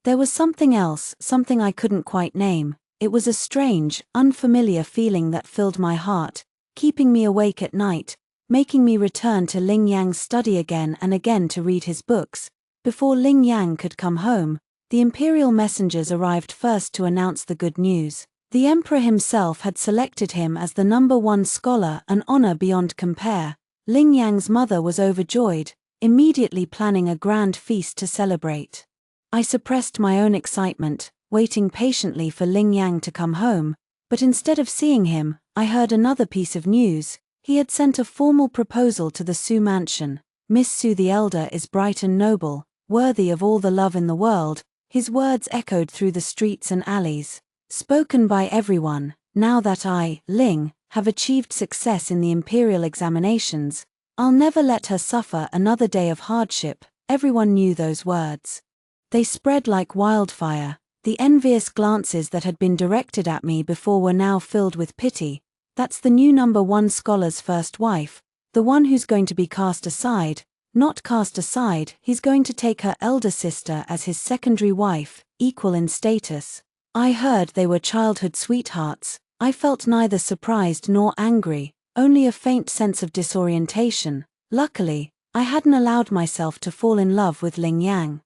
There was something else, something I couldn't quite name. It was a strange, unfamiliar feeling that filled my heart, keeping me awake at night, making me return to Ling Yang's study again and again to read his books. Before Ling Yang could come home, the imperial messengers arrived first to announce the good news. The emperor himself had selected him as the #1 scholar, an honor beyond compare. Ling Yang's mother was overjoyed, immediately planning a grand feast to celebrate. I suppressed my own excitement, waiting patiently for Ling Yang to come home, but instead of seeing him, I heard another piece of news. He had sent a formal proposal to the Su mansion. Miss Su the elder is bright and noble, worthy of all the love in the world. His words echoed through the streets and alleys, spoken by everyone. Now that I, Ling, have achieved success in the imperial examinations, I'll never let her suffer another day of hardship. Everyone knew those words. They spread like wildfire. The envious glances that had been directed at me before were now filled with pity. That's the new #1 scholar's first wife, the one who's going to be cast aside. Not cast aside, he's going to take her elder sister as his secondary wife, equal in status. I heard they were childhood sweethearts. I felt neither surprised nor angry, only a faint sense of disorientation. Luckily, I hadn't allowed myself to fall in love with Ling Yang.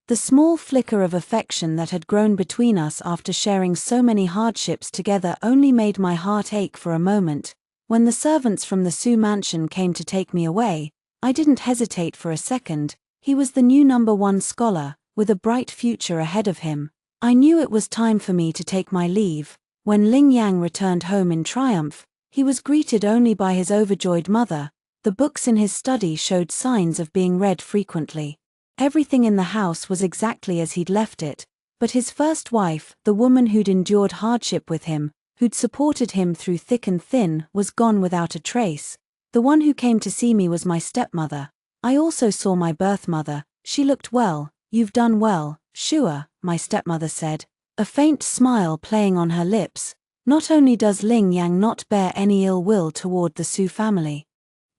The small flicker of affection that had grown between us after sharing so many hardships together only made my heart ache for a moment. When the servants from the Su mansion came to take me away, I didn't hesitate for a second. He was the new #1 scholar, with a bright future ahead of him. I knew it was time for me to take my leave. When Ling Yang returned home in triumph, he was greeted only by his overjoyed mother. The books in his study showed signs of being read frequently. Everything in the house was exactly as he'd left it, but his first wife, the woman who'd endured hardship with him, who'd supported him through thick and thin, was gone without a trace. The one who came to see me was my stepmother. I also saw my birth mother. She looked well. "You've done well, Shua," my stepmother said, a faint smile playing on her lips. Not only does Ling Yang not bear any ill will toward the Su family,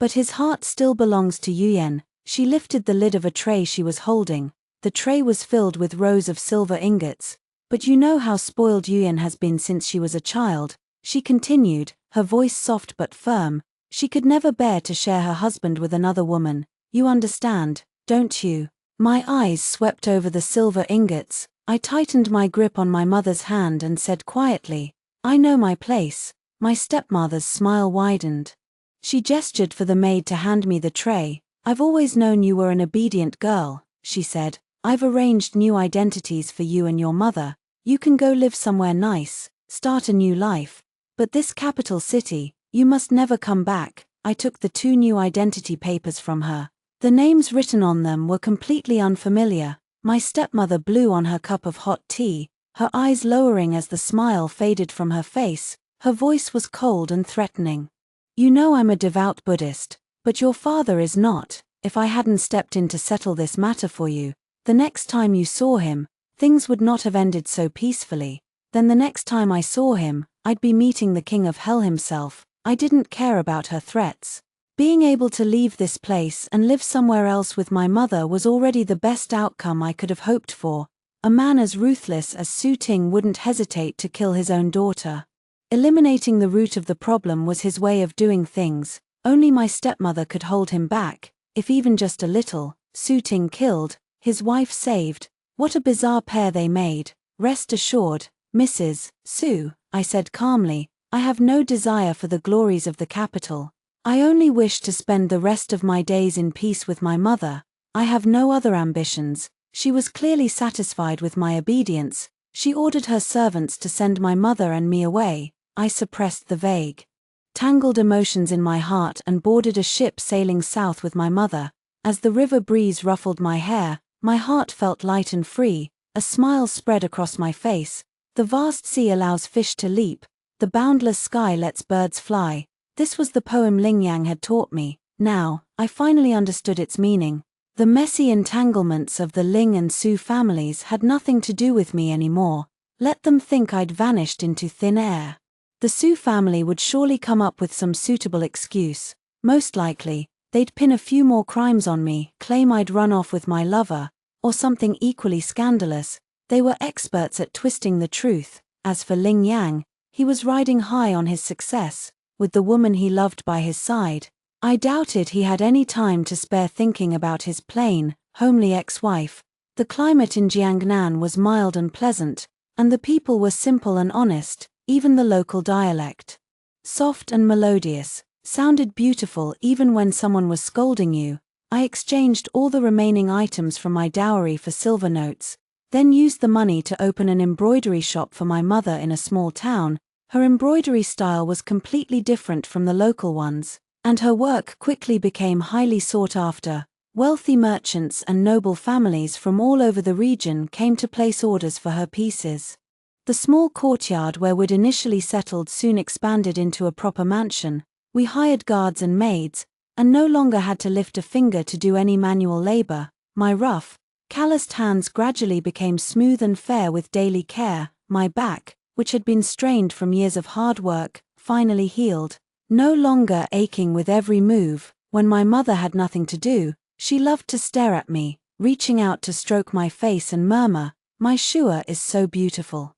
but his heart still belongs to Yuyan. She lifted the lid of a tray she was holding. The tray was filled with rows of silver ingots. "But you know how spoiled Yuyan has been since she was a child," she continued, her voice soft but firm. "She could never bear to share her husband with another woman. You understand, don't you?" My eyes swept over the silver ingots. I tightened my grip on my mother's hand and said quietly, "I know my place." My stepmother's smile widened. She gestured for the maid to hand me the tray. "I've always known you were an obedient girl," she said. "I've arranged new identities for you and your mother. You can go live somewhere nice, start a new life. But this capital city, you must never come back." I took the 2 new identity papers from her. The names written on them were completely unfamiliar. My stepmother blew on her cup of hot tea, her eyes lowering as the smile faded from her face. Her voice was cold and threatening. "You know I'm a devout Buddhist. But your father is not. If I hadn't stepped in to settle this matter for you, the next time you saw him, things would not have ended so peacefully. Then the next time I saw him, I'd be meeting the king of hell himself." I didn't care about her threats. Being able to leave this place and live somewhere else with my mother was already the best outcome I could have hoped for. A man as ruthless as Su Ting wouldn't hesitate to kill his own daughter. Eliminating the root of the problem was his way of doing things. Only my stepmother could hold him back, if even just a little. Su Ting killed, his wife saved. What a bizarre pair they made. Rest assured, Mrs. Su, I said calmly, I have no desire for the glories of the capital. I only wish to spend the rest of my days in peace with my mother. I have no other ambitions. She was clearly satisfied with my obedience. She ordered her servants to send my mother and me away. I suppressed the vague, tangled emotions in my heart and boarded a ship sailing south with my mother. As the river breeze ruffled my hair, my heart felt light and free. A smile spread across my face. The vast sea allows fish to leap. The boundless sky lets birds fly. This was the poem Ling Yang had taught me. Now, I finally understood its meaning. The messy entanglements of the Ling and Su families had nothing to do with me anymore. Let them think I'd vanished into thin air. The Su family would surely come up with some suitable excuse. Most likely, they'd pin a few more crimes on me, claim I'd run off with my lover, or something equally scandalous. They were experts at twisting the truth. As for Ling Yang, he was riding high on his success, with the woman he loved by his side. I doubted he had any time to spare thinking about his plain, homely ex-wife. The climate in Jiangnan was mild and pleasant, and the people were simple and honest. Even the local dialect, soft and melodious, sounded beautiful even when someone was scolding you. I exchanged all the remaining items from my dowry for silver notes, then used the money to open an embroidery shop for my mother in a small town. Her embroidery style was completely different from the local ones, and her work quickly became highly sought after. Wealthy merchants and noble families from all over the region came to place orders for her pieces. The small courtyard where we'd initially settled soon expanded into a proper mansion. We hired guards and maids, and no longer had to lift a finger to do any manual labor. My rough, calloused hands gradually became smooth and fair with daily care. My back, which had been strained from years of hard work, finally healed, no longer aching with every move. When my mother had nothing to do, she loved to stare at me, reaching out to stroke my face and murmur, "My Shua is so beautiful.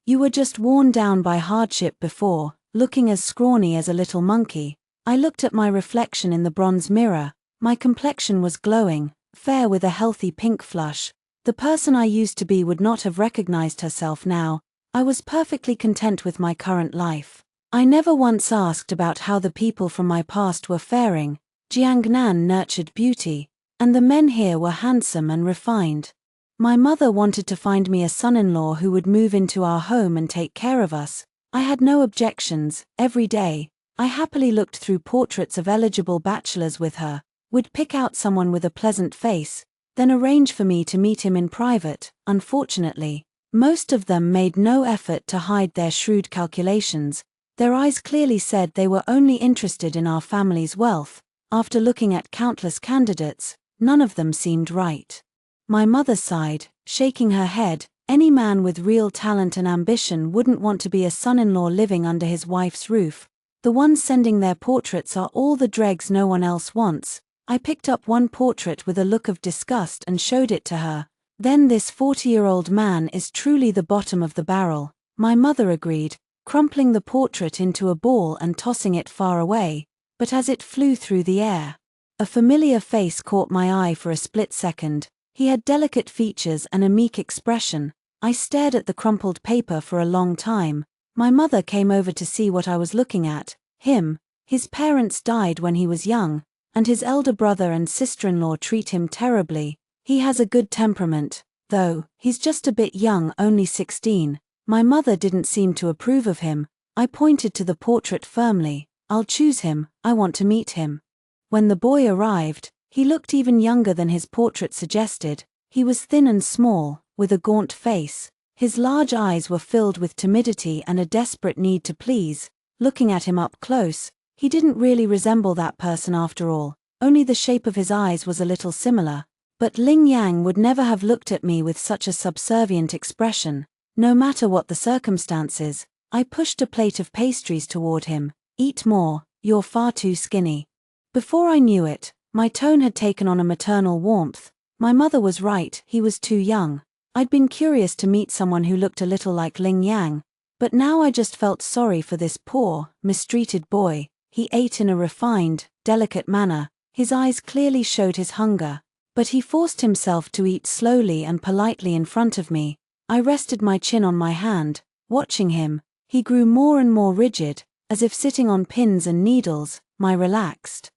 You were just worn down by hardship before, looking as scrawny as a little monkey." I looked at my reflection in the bronze mirror. My complexion was glowing, fair with a healthy pink flush. The person I used to be would not have recognized herself now. I was perfectly content with my current life. I never once asked about how the people from my past were faring. Jiangnan nurtured beauty, and the men here were handsome and refined. My mother wanted to find me a son-in-law who would move into our home and take care of us. I had no objections. Every day, I happily looked through portraits of eligible bachelors with her, would pick out someone with a pleasant face, then arrange for me to meet him in private. Unfortunately, most of them made no effort to hide their shrewd calculations. Their eyes clearly said they were only interested in our family's wealth. After looking at countless candidates, none of them seemed right. My mother sighed, shaking her head. Any man with real talent and ambition wouldn't want to be a son-in-law living under his wife's roof. The ones sending their portraits are all the dregs no one else wants. I picked up one portrait with a look of disgust and showed it to her. Then this 40-year-old man is truly the bottom of the barrel. My mother agreed, crumpling the portrait into a ball and tossing it far away. But as it flew through the air, a familiar face caught my eye for a split second. He had delicate features and a meek expression. I stared at the crumpled paper for a long time. My mother came over to see what I was looking at. Him. His parents died when he was young, and his elder brother and sister-in-law treat him terribly. He has a good temperament, though. He's just a bit young, only 16. My mother didn't seem to approve of him. I pointed to the portrait firmly. "I'll choose him. I want to meet him." When the boy arrived, he looked even younger than his portrait suggested. He was thin and small, with a gaunt face. His large eyes were filled with timidity and a desperate need to please. Looking at him up close, he didn't really resemble that person after all. Only the shape of his eyes was a little similar. But Ling Yang would never have looked at me with such a subservient expression. No matter what the circumstances, I pushed a plate of pastries toward him. "Eat more, you're far too skinny." Before I knew it, my tone had taken on a maternal warmth. My mother was right, he was too young. I'd been curious to meet someone who looked a little like Ling Yang, but now I just felt sorry for this poor, mistreated boy. He ate in a refined, delicate manner. His eyes clearly showed his hunger, but he forced himself to eat slowly and politely in front of me. I rested my chin on my hand. Watching him, he grew more and more rigid, as if sitting on pins and needles. My relaxed,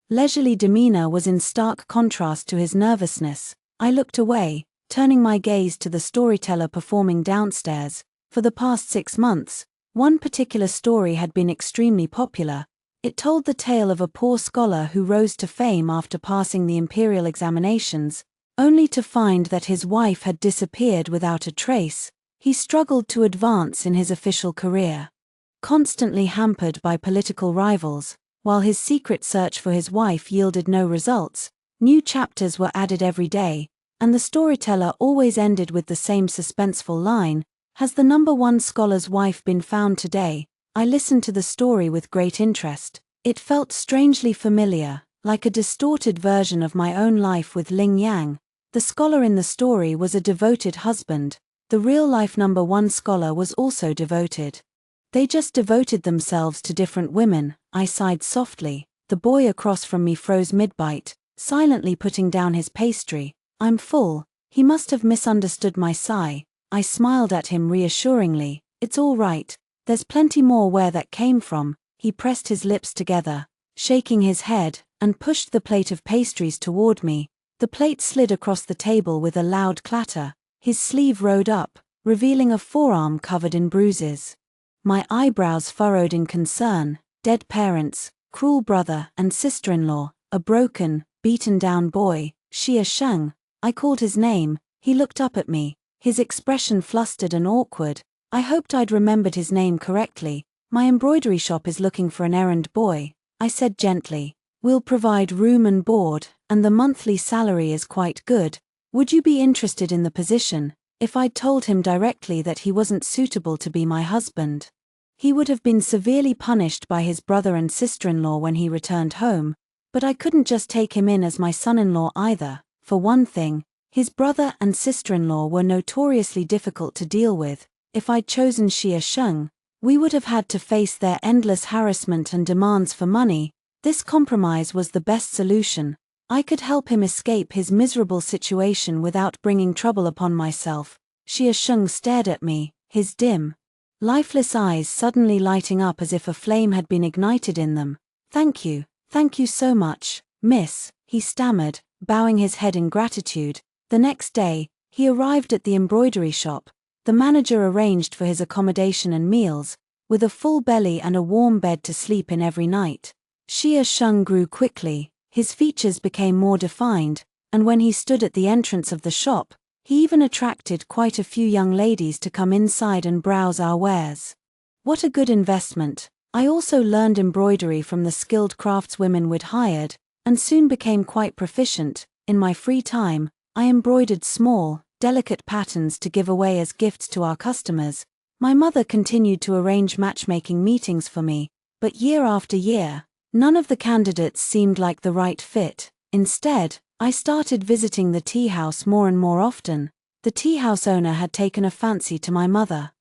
leisurely demeanor was in stark contrast to his nervousness. I looked away, turning my gaze to the storyteller performing downstairs. For the past 6 months, one particular story had been extremely popular. It told the tale of a poor scholar who rose to fame after passing the imperial examinations, only to find that his wife had disappeared without a trace. He struggled to advance in his official career, constantly hampered by political rivals. While his secret search for his wife yielded no results, new chapters were added every day, and the storyteller always ended with the same suspenseful line, "Has the number one scholar's wife been found today?" I listened to the story with great interest. It felt strangely familiar, like a distorted version of my own life with Ling Yang. The scholar in the story was a devoted husband. The real-life number one scholar was also devoted. They just devoted themselves to different women. I sighed softly. The boy across from me froze mid-bite, silently putting down his pastry. "I'm full." He must have misunderstood my sigh. I smiled at him reassuringly. "It's all right. There's plenty more where that came from." He pressed his lips together, shaking his head, and pushed the plate of pastries toward me. The plate slid across the table with a loud clatter. His sleeve rode up, revealing a forearm covered in bruises. My eyebrows furrowed in concern. Dead parents, cruel brother and sister-in-law, a broken, beaten-down boy. Xianxia. I called his name. He looked up at me, his expression flustered and awkward. I hoped I'd remembered his name correctly. "My embroidery shop is looking for an errand boy," I said gently. "We'll provide room and board, and the monthly salary is quite good. Would you be interested in the position?" If I'd told him directly that he wasn't suitable to be my husband, he would have been severely punished by his brother and sister-in-law when he returned home. But I couldn't just take him in as my son-in-law either. For one thing, his brother and sister-in-law were notoriously difficult to deal with. If I'd chosen Xianxia, we would have had to face their endless harassment and demands for money. This compromise was the best solution. I could help him escape his miserable situation without bringing trouble upon myself. Xianxia stared at me, his dim, lifeless eyes suddenly lighting up as if a flame had been ignited in them. Thank you so much, miss," he stammered, bowing his head in gratitude. The next day, he arrived at the embroidery shop. The manager arranged for his accommodation and meals, with a full belly and a warm bed to sleep in every night. Xianxia grew quickly. His features became more defined, and when he stood at the entrance of the shop, he even attracted quite a few young ladies to come inside and browse our wares. What a good investment. I also learned embroidery from the skilled craftswomen we'd hired, and soon became quite proficient. In my free time, I embroidered small, delicate patterns to give away as gifts to our customers. My mother continued to arrange matchmaking meetings for me, but year after year, none of the candidates seemed like the right fit. Instead, I started visiting the tea house more and more often. The tea house owner had taken a fancy to my mother,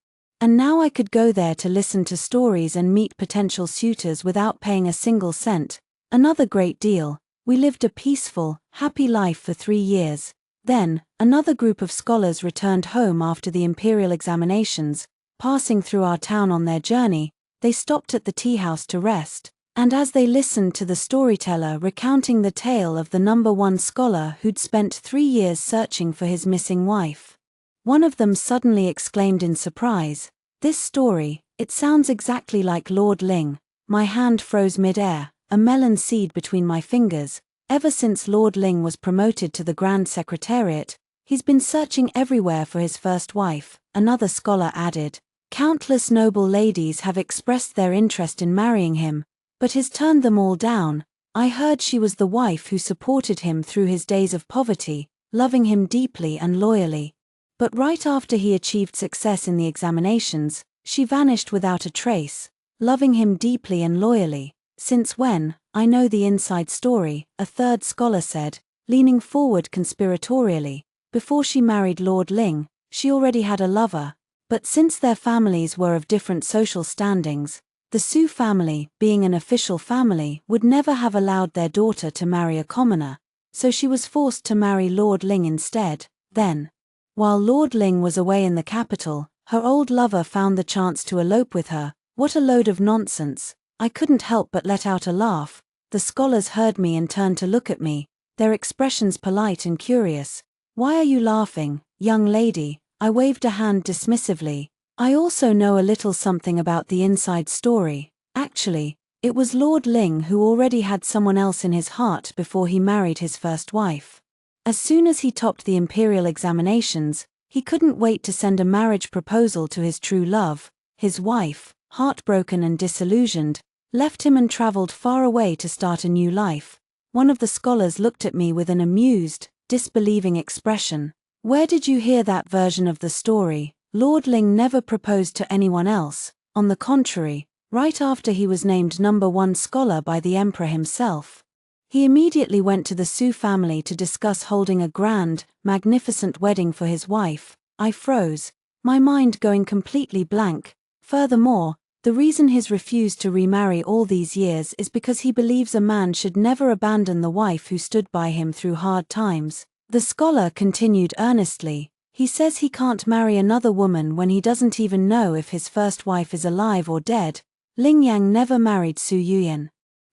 and now I could go there to listen to stories and meet potential suitors without paying a single cent. Another great deal. We lived a peaceful, happy life for 3 years. Then, another group of scholars returned home after the imperial examinations. Passing through our town on their journey, they stopped at the tea house to rest. And as they listened to the storyteller recounting the tale of the number one scholar who'd spent 3 years searching for his missing wife, one of them suddenly exclaimed in surprise, "This story, it sounds exactly like Lord Ling." My hand froze mid-air, a melon seed between my fingers. Ever since Lord Ling was promoted to the Grand Secretariat, he's been searching everywhere for his first wife, another scholar added. Countless noble ladies have expressed their interest in marrying him, but he's turned them all down. I heard she was the wife who supported him through his days of poverty, loving him deeply and loyally. But right after he achieved success in the examinations, she vanished without a trace. Loving him deeply and loyally. Since when? I know the inside story, a third scholar said, leaning forward conspiratorially. Before she married Lord Ling, she already had a lover. But since their families were of different social standings, the Su family, being an official family, would never have allowed their daughter to marry a commoner, so she was forced to marry Lord Ling instead. Then, while Lord Ling was away in the capital, Her old lover found the chance to elope with her. What a load of nonsense. I couldn't help but let out a laugh. The scholars heard me and turned to look at me, their expressions polite and curious. "Why are you laughing, young lady?" I waved a hand dismissively. "I also know a little something about the inside story. Actually, it was Lord Ling who already had someone else in his heart before he married his first wife. As soon as he topped the imperial examinations, he couldn't wait to send a marriage proposal to his true love. His wife, heartbroken and disillusioned, left him and traveled far away to start a new life." One of the scholars looked at me with an amused, disbelieving expression. "Where did you hear that version of the story? Lord Ling never proposed to anyone else. On the contrary, right after he was named #1 scholar by the emperor himself, he immediately went to the Su family to discuss holding a grand, magnificent wedding for his wife." I froze, my mind going completely blank. Furthermore, the reason he's refused to remarry all these years is because he believes a man should never abandon the wife who stood by him through hard times. The scholar continued earnestly. "He says he can't marry another woman when he doesn't even know if his first wife is alive or dead. Ling Yang never married Su Yuyan."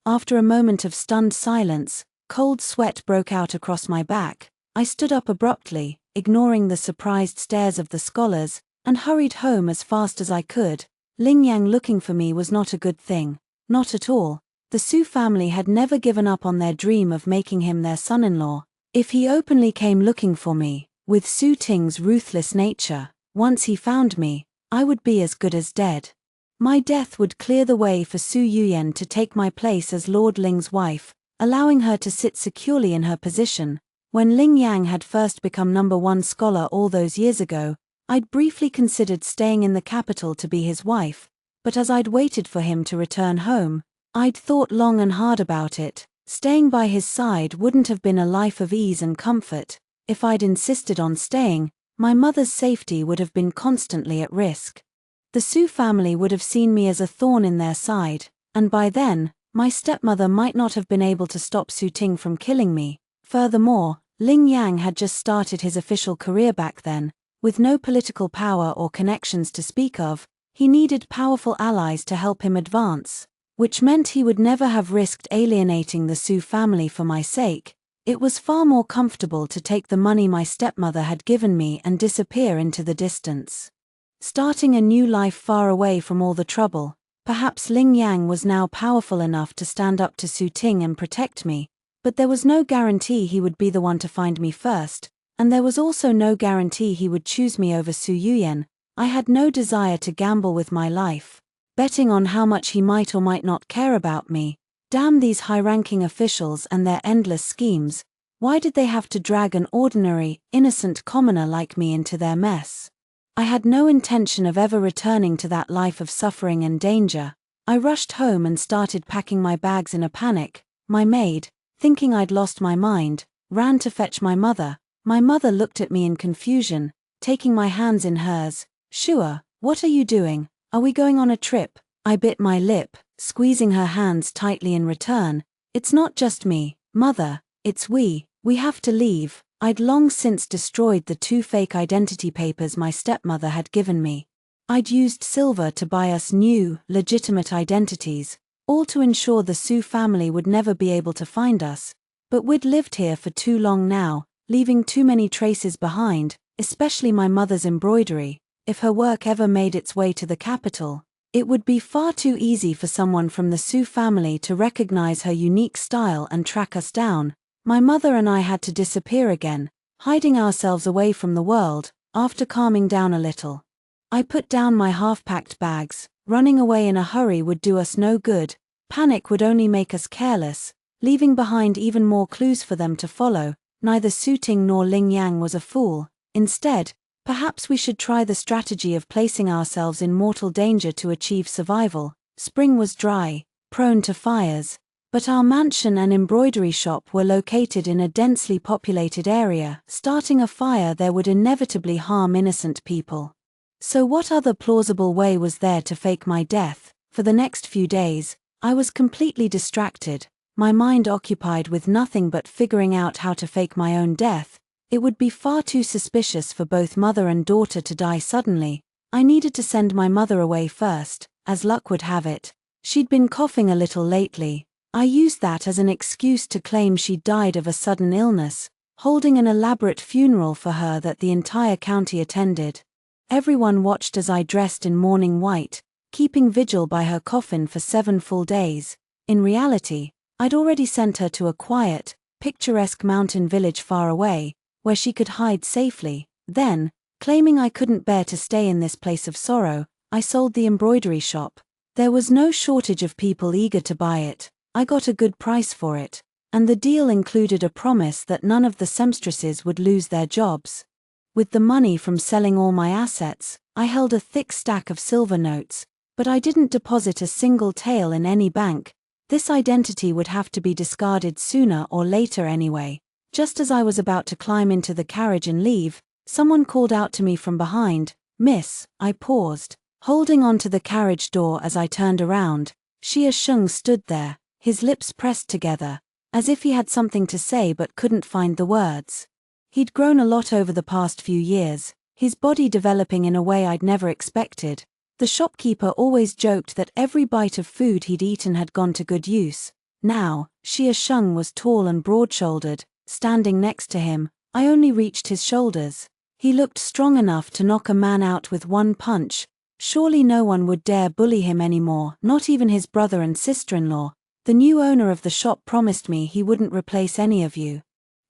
After a moment of stunned silence, cold sweat broke out across my back. I stood up abruptly, ignoring the surprised stares of the scholars, and hurried home as fast as I could. Ling Yang looking for me was not a good thing. Not at all. The Su family had never given up on their dream of making him their son-in-law. If he openly came looking for me, with Su Ting's ruthless nature, once he found me, I would be as good as dead. My death would clear the way for Su Yuyan to take my place as Lord Ling's wife, allowing her to sit securely in her position. When Ling Yang had first become #1 scholar all those years ago, I'd briefly considered staying in the capital to be his wife, but as I'd waited for him to return home, I'd thought long and hard about it. Staying by his side wouldn't have been a life of ease and comfort. If I'd insisted on staying, my mother's safety would have been constantly at risk. The Su family would have seen me as a thorn in their side, and by then, my stepmother might not have been able to stop Su Ting from killing me. Furthermore, Ling Yang had just started his official career back then. With no political power or connections to speak of, he needed powerful allies to help him advance, which meant he would never have risked alienating the Su family for my sake. It was far more comfortable to take the money my stepmother had given me and disappear into the distance. Starting a new life far away from all the trouble. Perhaps Ling Yang was now powerful enough to stand up to Su Ting and protect me, but there was no guarantee he would be the one to find me first. And there was also no guarantee he would choose me over Su Yuyan. I had no desire to gamble with my life, betting on how much he might or might not care about me. Damn these high-ranking officials and their endless schemes. Why did they have to drag an ordinary, innocent commoner like me into their mess? I had no intention of ever returning to that life of suffering and danger. I rushed home and started packing my bags in a panic. My maid, thinking I'd lost my mind, ran to fetch my mother. My mother looked at me in confusion, taking my hands in hers. "Shua, what are you doing? Are we going on a trip?" I bit my lip, squeezing her hands tightly in return. "It's not just me, Mother, it's we have to leave." I'd long since destroyed the 2 fake identity papers my stepmother had given me. I'd used silver to buy us new, legitimate identities, all to ensure the Su family would never be able to find us. But we'd lived here for too long now, leaving too many traces behind, especially my mother's embroidery. If her work ever made its way to the capital, it would be far too easy for someone from the Su family to recognize her unique style and track us down. My mother and I had to disappear again, hiding ourselves away from the world. After calming down a little, I put down my half-packed bags. Running away in a hurry would do us no good. Panic would only make us careless, leaving behind even more clues for them to follow. Neither Su Ting nor Ling Yang was a fool. Instead, perhaps we should try the strategy of placing ourselves in mortal danger to achieve survival. Spring was dry, prone to fires, but our mansion and embroidery shop were located in a densely populated area. Starting a fire there would inevitably harm innocent people. So what other plausible way was there to fake my death? For the next few days, I was completely distracted, my mind occupied with nothing but figuring out how to fake my own death. It would be far too suspicious for both mother and daughter to die suddenly. I needed to send my mother away first, as luck would have it. She'd been coughing a little lately. I used that as an excuse to claim she'd died of a sudden illness, holding an elaborate funeral for her that the entire county attended. Everyone watched as I dressed in mourning white, keeping vigil by her coffin for 7 full days. In reality, I'd already sent her to a quiet, picturesque mountain village far away, where she could hide safely. Then, claiming I couldn't bear to stay in this place of sorrow, I sold the embroidery shop. There was no shortage of people eager to buy it. I got a good price for it, and the deal included a promise that none of the seamstresses would lose their jobs. With the money from selling all my assets, I held a thick stack of silver notes, but I didn't deposit a single tael in any bank. This identity would have to be discarded sooner or later anyway. Just as I was about to climb into the carriage and leave, someone called out to me from behind, "Miss." I paused, holding onto the carriage door as I turned around. Xianxia stood there, his lips pressed together, as if he had something to say but couldn't find the words. He'd grown a lot over the past few years, his body developing in a way I'd never expected. The shopkeeper always joked that every bite of food he'd eaten had gone to good use. Now, Xianxia was tall and broad-shouldered. Standing next to him, I only reached his shoulders. He looked strong enough to knock a man out with one punch. Surely no one would dare bully him anymore, not even his brother and sister-in-law. "The new owner of the shop promised me he wouldn't replace any of you,"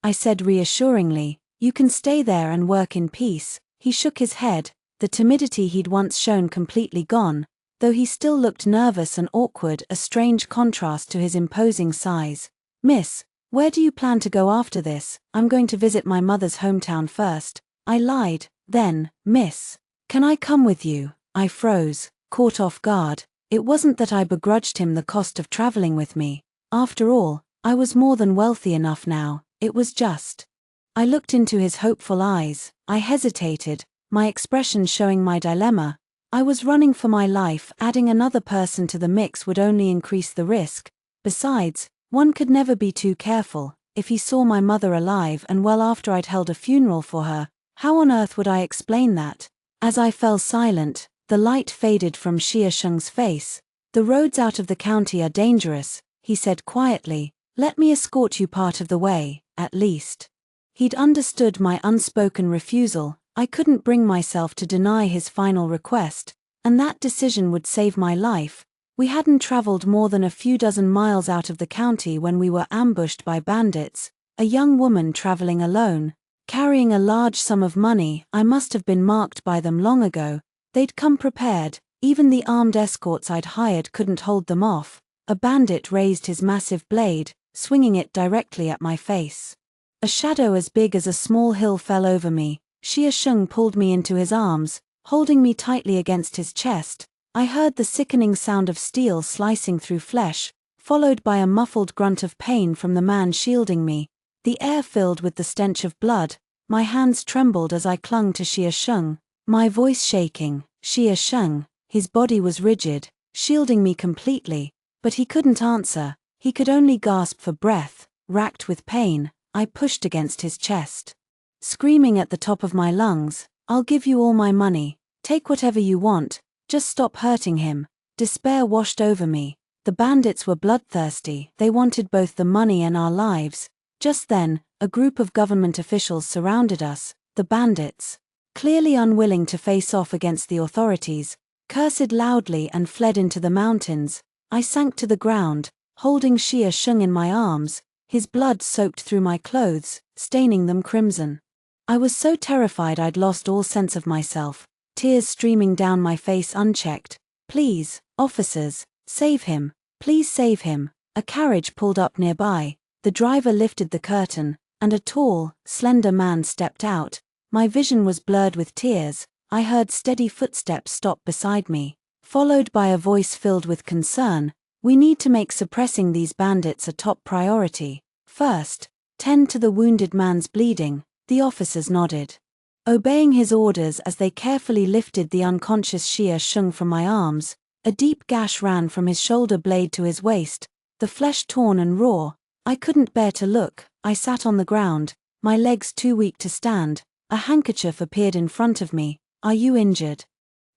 I said reassuringly. "You can stay there and work in peace." He shook his head, the timidity he'd once shown completely gone, though he still looked nervous and awkward, a strange contrast to his imposing size. "Miss, where do you plan to go after this?" "I'm going to visit my mother's hometown first," I lied. "Then, miss, can I come with you?" I froze, caught off guard. It wasn't that I begrudged him the cost of traveling with me. After all, I was more than wealthy enough now. It was just. I looked into his hopeful eyes. I hesitated, my expression showing my dilemma. I was running for my life. Adding another person to the mix would only increase the risk. Besides, one could never be too careful. If he saw my mother alive and well after I'd held a funeral for her, how on earth would I explain that? As I fell silent, the light faded from Xianxia's face. "The roads out of the county are dangerous," he said quietly. "Let me escort you part of the way, at least." He'd understood my unspoken refusal. I couldn't bring myself to deny his final request, and that decision would save my life. We hadn't traveled more than a few dozen miles out of the county when we were ambushed by bandits, a young woman traveling alone, carrying a large sum of money. I must have been marked by them long ago. They'd come prepared. Even the armed escorts I'd hired couldn't hold them off. A bandit raised his massive blade, swinging it directly at my face. A shadow as big as a small hill fell over me. Xianxia pulled me into his arms, holding me tightly against his chest. I heard the sickening sound of steel slicing through flesh, followed by a muffled grunt of pain from the man shielding me. The air filled with the stench of blood. My hands trembled as I clung to Xianxia, my voice shaking. "Xianxia." His body was rigid, shielding me completely, but he couldn't answer. He could only gasp for breath. Racked with pain, I pushed against his chest, screaming at the top of my lungs, "I'll give you all my money. Take whatever you want. Just stop hurting him." Despair washed over me. The bandits were bloodthirsty. They wanted both the money and our lives. Just then, a group of government officials surrounded us. The bandits, clearly unwilling to face off against the authorities, cursed loudly and fled into the mountains. I sank to the ground, holding Xianxia in my arms. His blood soaked through my clothes, staining them crimson. I was so terrified I'd lost all sense of myself, tears streaming down my face unchecked. "Please, officers, save him. Please save him." A carriage pulled up nearby. The driver lifted the curtain, and a tall, slender man stepped out. My vision was blurred with tears. I heard steady footsteps stop beside me, followed by a voice filled with concern. "We need to make suppressing these bandits a top priority. First, tend to the wounded man's bleeding." The officers nodded, obeying his orders as they carefully lifted the unconscious Xianxia from my arms. A deep gash ran from his shoulder blade to his waist, the flesh torn and raw. I couldn't bear to look. I sat on the ground, my legs too weak to stand. A handkerchief appeared in front of me. "Are you injured?"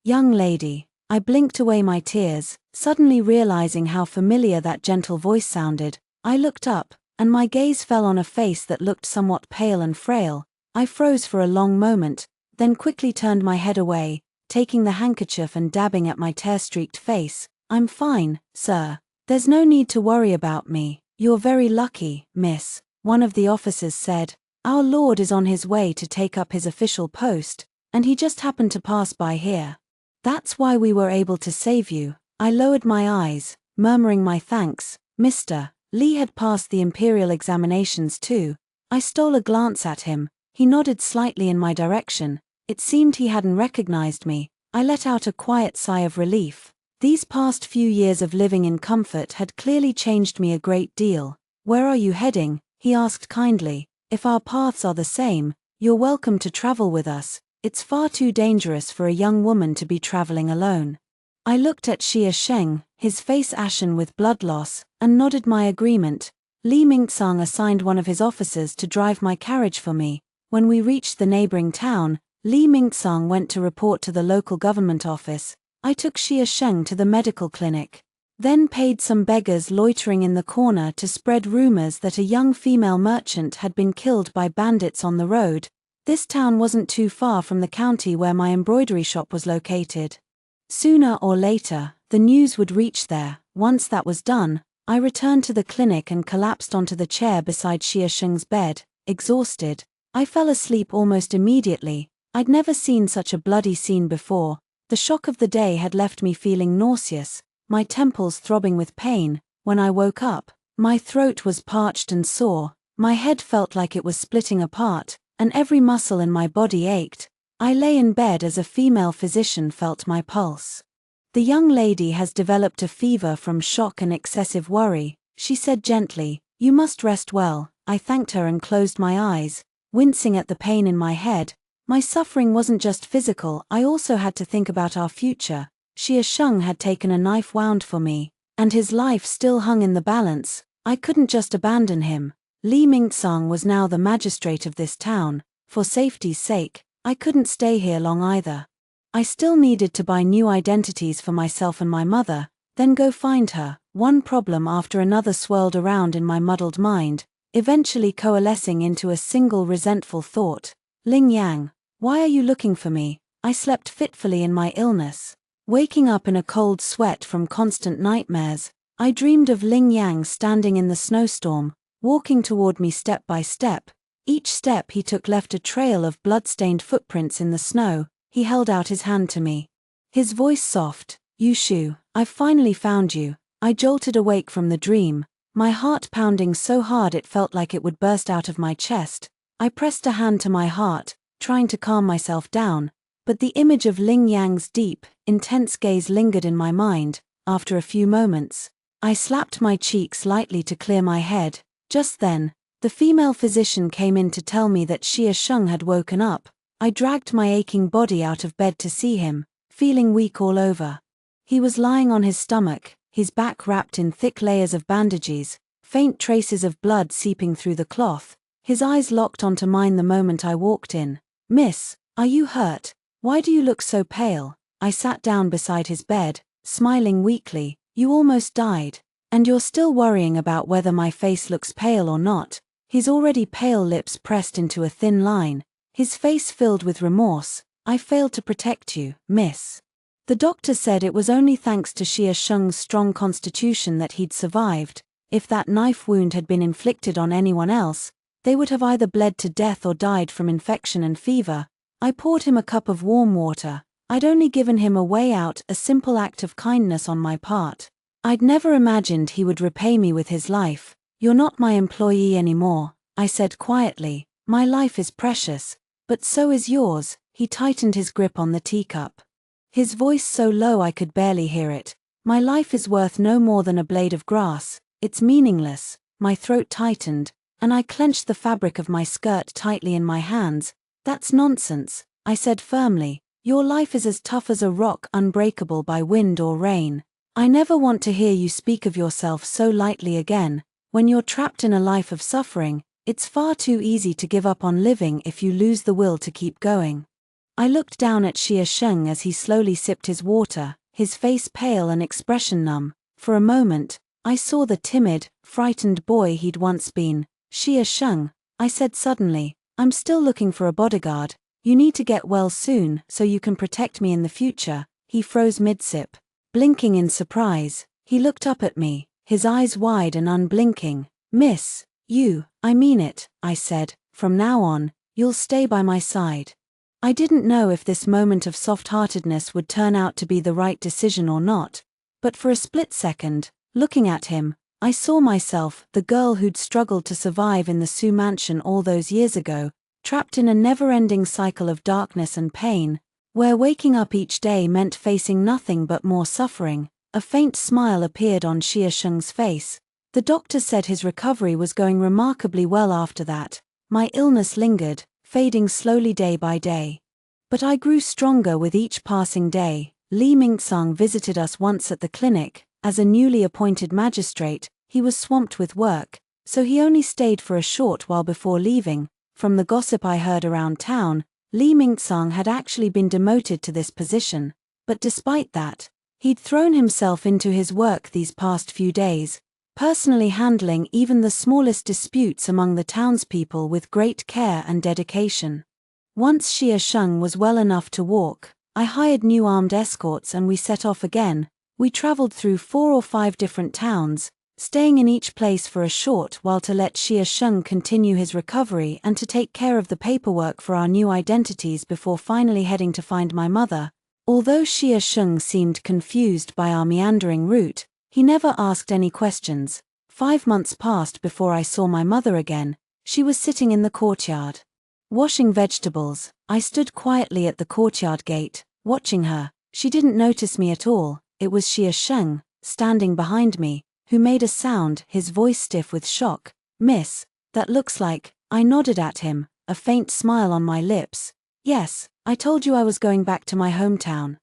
Young lady. I blinked away my tears, suddenly realizing how familiar that gentle voice sounded. I looked up, and my gaze fell on a face that looked somewhat pale and frail. I froze for a long moment, then quickly turned my head away, taking the handkerchief and dabbing at my tear-streaked face. I'm fine, sir. There's no need to worry about me. You're very lucky, miss, one of the officers said. Our lord is on his way to take up his official post, and he just happened to pass by here. That's why we were able to save you. I lowered my eyes, murmuring my thanks. Mr. Lee had passed the Imperial examinations too. I stole a glance at him. He nodded slightly in my direction. It seemed he hadn't recognized me. I let out a quiet sigh of relief. These past few years of living in comfort had clearly changed me a great deal. Where are you heading? He asked kindly. If our paths are the same, you're welcome to travel with us. It's far too dangerous for a young woman to be traveling alone. I looked at Xianxia, his face ashen with blood loss, and nodded my agreement. Li Mingtsang assigned one of his officers to drive my carriage for me. When we reached the neighboring town, Li Mingtsang went to report to the local government office. I took Xianxia to the medical clinic, then paid some beggars loitering in the corner to spread rumors that a young female merchant had been killed by bandits on the road. This town wasn't too far from the county where my embroidery shop was located. Sooner or later, the news would reach there. Once that was done, I returned to the clinic and collapsed onto the chair beside Xianxia's bed, exhausted. I fell asleep almost immediately. I'd never seen such a bloody scene before. The shock of the day had left me feeling nauseous, my temples throbbing with pain. When I woke up, my throat was parched and sore, my head felt like it was splitting apart, and every muscle in my body ached. I lay in bed as a female physician felt my pulse. The young lady has developed a fever from shock and excessive worry, she said gently. You must rest well. I thanked her and closed my eyes, wincing at the pain in my head. My suffering wasn't just physical, I also had to think about our future. Xianxia had taken a knife wound for me, and his life still hung in the balance. I couldn't just abandon him. Li Mingtsang was now the magistrate of this town. For safety's sake, I couldn't stay here long either. I still needed to buy new identities for myself and my mother, then go find her. One problem after another swirled around in my muddled mind, eventually coalescing into a single resentful thought. Ling Yang, why are you looking for me? I slept fitfully in my illness. Waking up in a cold sweat from constant nightmares, I dreamed of Ling Yang standing in the snowstorm, walking toward me step by step. Each step he took left a trail of blood-stained footprints in the snow. He held out his hand to me. His voice soft. Yushu, I've finally found you. I jolted awake from the dream, my heart pounding so hard it felt like it would burst out of my chest. I pressed a hand to my heart, trying to calm myself down, but the image of Ling Yang's deep, intense gaze lingered in my mind. After a few moments, I slapped my cheeks lightly to clear my head. Just then, the female physician came in to tell me that Xianxia had woken up. I dragged my aching body out of bed to see him, feeling weak all over. He was lying on his stomach, his back wrapped in thick layers of bandages, faint traces of blood seeping through the cloth. His eyes locked onto mine the moment I walked in. Miss, are you hurt? Why do you look so pale? I sat down beside his bed, smiling weakly. You almost died. And you're still worrying about whether my face looks pale or not. His already pale lips pressed into a thin line, his face filled with remorse. I failed to protect you, miss. The doctor said it was only thanks to Xianxia's strong constitution that he'd survived. If that knife wound had been inflicted on anyone else, they would have either bled to death or died from infection and fever. I poured him a cup of warm water. I'd only given him a way out, a simple act of kindness on my part. I'd never imagined he would repay me with his life. You're not my employee anymore, I said quietly. My life is precious, but so is yours. He tightened his grip on the teacup, his voice so low I could barely hear it. My life is worth no more than a blade of grass. It's meaningless. My throat tightened, and I clenched the fabric of my skirt tightly in my hands. That's nonsense, I said firmly. Your life is as tough as a rock, unbreakable by wind or rain. I never want to hear you speak of yourself so lightly again. When you're trapped in a life of suffering, it's far too easy to give up on living if you lose the will to keep going. I looked down at Xianxia as he slowly sipped his water, his face pale and expression numb. For a moment, I saw the timid, frightened boy he'd once been. Xianxia, I said suddenly, I'm still looking for a bodyguard. You need to get well soon so you can protect me in the future. He froze mid-sip. Blinking in surprise, he looked up at me, his eyes wide and unblinking. Miss, I mean it, I said. From now on, you'll stay by my side. I didn't know if this moment of soft-heartedness would turn out to be the right decision or not, but for a split second, looking at him, I saw myself, the girl who'd struggled to survive in the Sioux mansion all those years ago, trapped in a never-ending cycle of darkness and pain, where waking up each day meant facing nothing but more suffering. A faint smile appeared on Xianxia's face. The doctor said his recovery was going remarkably well after that. My illness lingered, fading slowly day by day. But I grew stronger with each passing day. Li Mingtsang visited us once at the clinic. As a newly appointed magistrate, he was swamped with work, so he only stayed for a short while before leaving. From the gossip I heard around town, Li Mingtsang had actually been demoted to this position, but despite that, he'd thrown himself into his work these past few days, personally handling even the smallest disputes among the townspeople with great care and dedication. Once Xianxia was well enough to walk, I hired new armed escorts and we set off again. We traveled through 4 or 5 different towns, staying in each place for a short while to let Xianxia continue his recovery and to take care of the paperwork for our new identities before finally heading to find my mother. Although Xianxia seemed confused by our meandering route, he never asked any questions. 5 months passed before I saw my mother again. She was sitting in the courtyard, washing vegetables. I stood quietly at the courtyard gate, watching her. She didn't notice me at all. It was Xianxia, standing behind me, who made a sound, his voice stiff with shock. Miss, that looks like. I nodded at him, a faint smile on my lips. Yes, I told you I was going back to my hometown.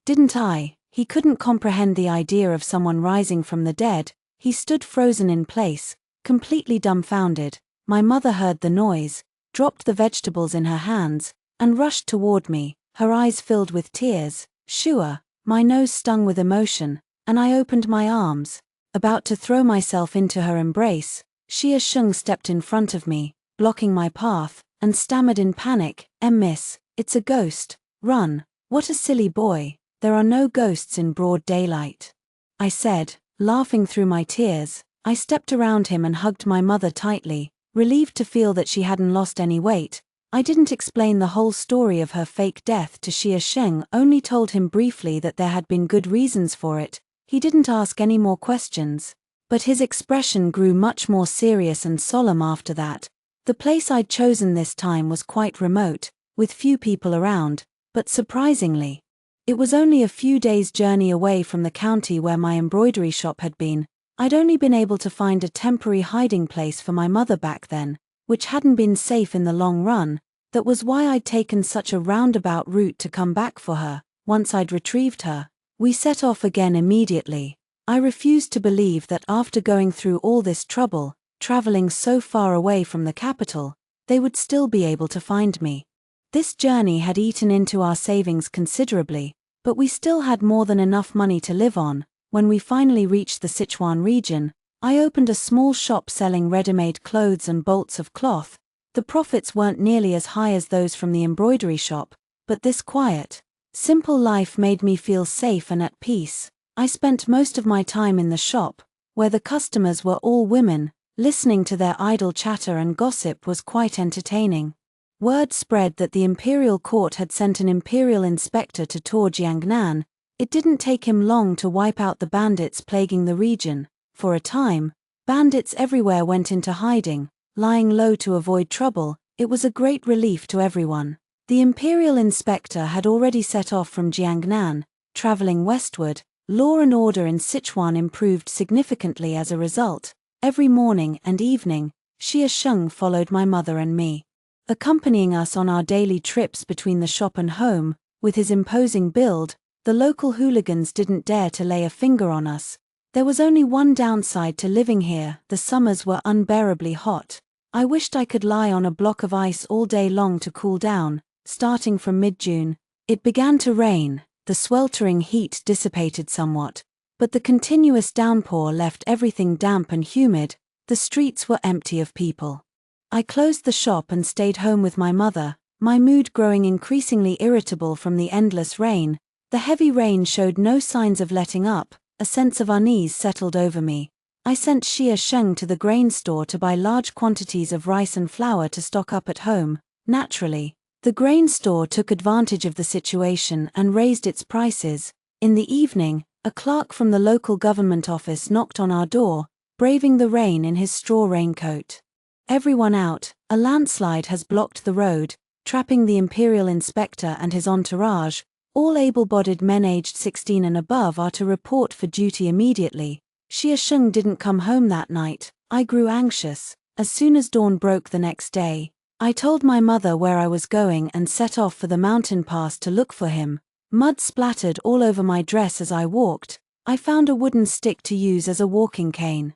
Didn't I? He couldn't comprehend the idea of someone rising from the dead. He stood frozen in place, completely dumbfounded. My mother heard the noise, dropped the vegetables in her hands, and rushed toward me, her eyes filled with tears. Sure. My nose stung with emotion, and I opened my arms, about to throw myself into her embrace. Xianxia stepped in front of me, blocking my path, and stammered in panic, Miss, it's a ghost. Run. What a silly boy. There are no ghosts in broad daylight, I said, laughing through my tears. I stepped around him and hugged my mother tightly, relieved to feel that she hadn't lost any weight. I didn't explain the whole story of her fake death to Xianxia, only told him briefly that there had been good reasons for it. He didn't ask any more questions, but his expression grew much more serious and solemn after that. The place I'd chosen this time was quite remote, with few people around, but surprisingly, it was only a few days' journey away from the county where my embroidery shop had been. I'd only been able to find a temporary hiding place for my mother back then, which hadn't been safe in the long run. That was why I'd taken such a roundabout route to come back for her. Once I'd retrieved her, we set off again immediately. I refused to believe that after going through all this trouble, traveling so far away from the capital, they would still be able to find me. This journey had eaten into our savings considerably, but we still had more than enough money to live on. When we finally reached the Sichuan region, I opened a small shop selling ready-made clothes and bolts of cloth. The profits weren't nearly as high as those from the embroidery shop, but this quiet, simple life made me feel safe and at peace. I spent most of my time in the shop, where the customers were all women. Listening to their idle chatter and gossip was quite entertaining. Word spread that the imperial court had sent an imperial inspector to tour Jiangnan. It didn't take him long to wipe out the bandits plaguing the region. For a time, bandits everywhere went into hiding, lying low to avoid trouble. It was a great relief to everyone. The imperial inspector had already set off from Jiangnan, traveling westward. Law and order in Sichuan improved significantly as a result. Every morning and evening, Xianxia followed my mother and me, accompanying us on our daily trips between the shop and home. With his imposing build, the local hooligans didn't dare to lay a finger on us. There was only one downside to living here: the summers were unbearably hot. I wished I could lie on a block of ice all day long to cool down, starting from mid-June. It began to rain, the sweltering heat dissipated somewhat, but the continuous downpour left everything damp and humid. The streets were empty of people. I closed the shop and stayed home with my mother, my mood growing increasingly irritable from the endless rain. The heavy rain showed no signs of letting up, a sense of unease settled over me. I sent Xianxia to the grain store to buy large quantities of rice and flour to stock up at home. Naturally, the grain store took advantage of the situation and raised its prices. In the evening, a clerk from the local government office knocked on our door, braving the rain in his straw raincoat. Everyone out, a landslide has blocked the road, trapping the Imperial inspector and his entourage. All able-bodied men aged 16 and above are to report for duty immediately. Xianxia didn't come home that night. I grew anxious. As soon as dawn broke the next day, I told my mother where I was going and set off for the mountain pass to look for him. Mud splattered all over my dress as I walked. I found a wooden stick to use as a walking cane.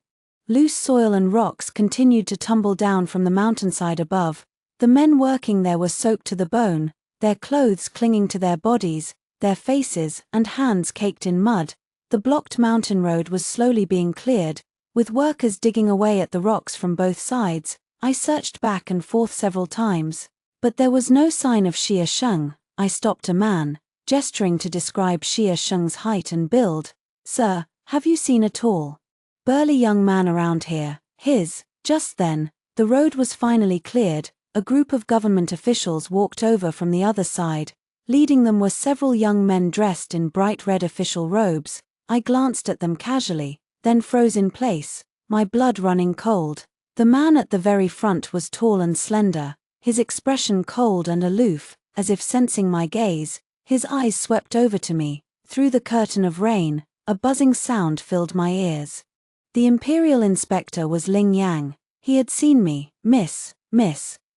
Loose soil and rocks continued to tumble down from the mountainside above. The men working there were soaked to the bone, their clothes clinging to their bodies, their faces and hands caked in mud. The blocked mountain road was slowly being cleared, with workers digging away at the rocks from both sides. I searched back and forth several times, but there was no sign of Xianxia. I stopped a man, gesturing to describe Xianxia's height and build. "Sir, have you seen a tall, burly young man around here?" Just then, the road was finally cleared. A group of government officials walked over from the other side. Leading them were several young men dressed in bright red official robes. I glanced at them casually, then froze in place, my blood running cold. The man at the very front was tall and slender, his expression cold and aloof, as if sensing my gaze. His eyes swept over to me. Through the curtain of rain, a buzzing sound filled my ears. The Imperial inspector was Ling Yang. He had seen me. Miss.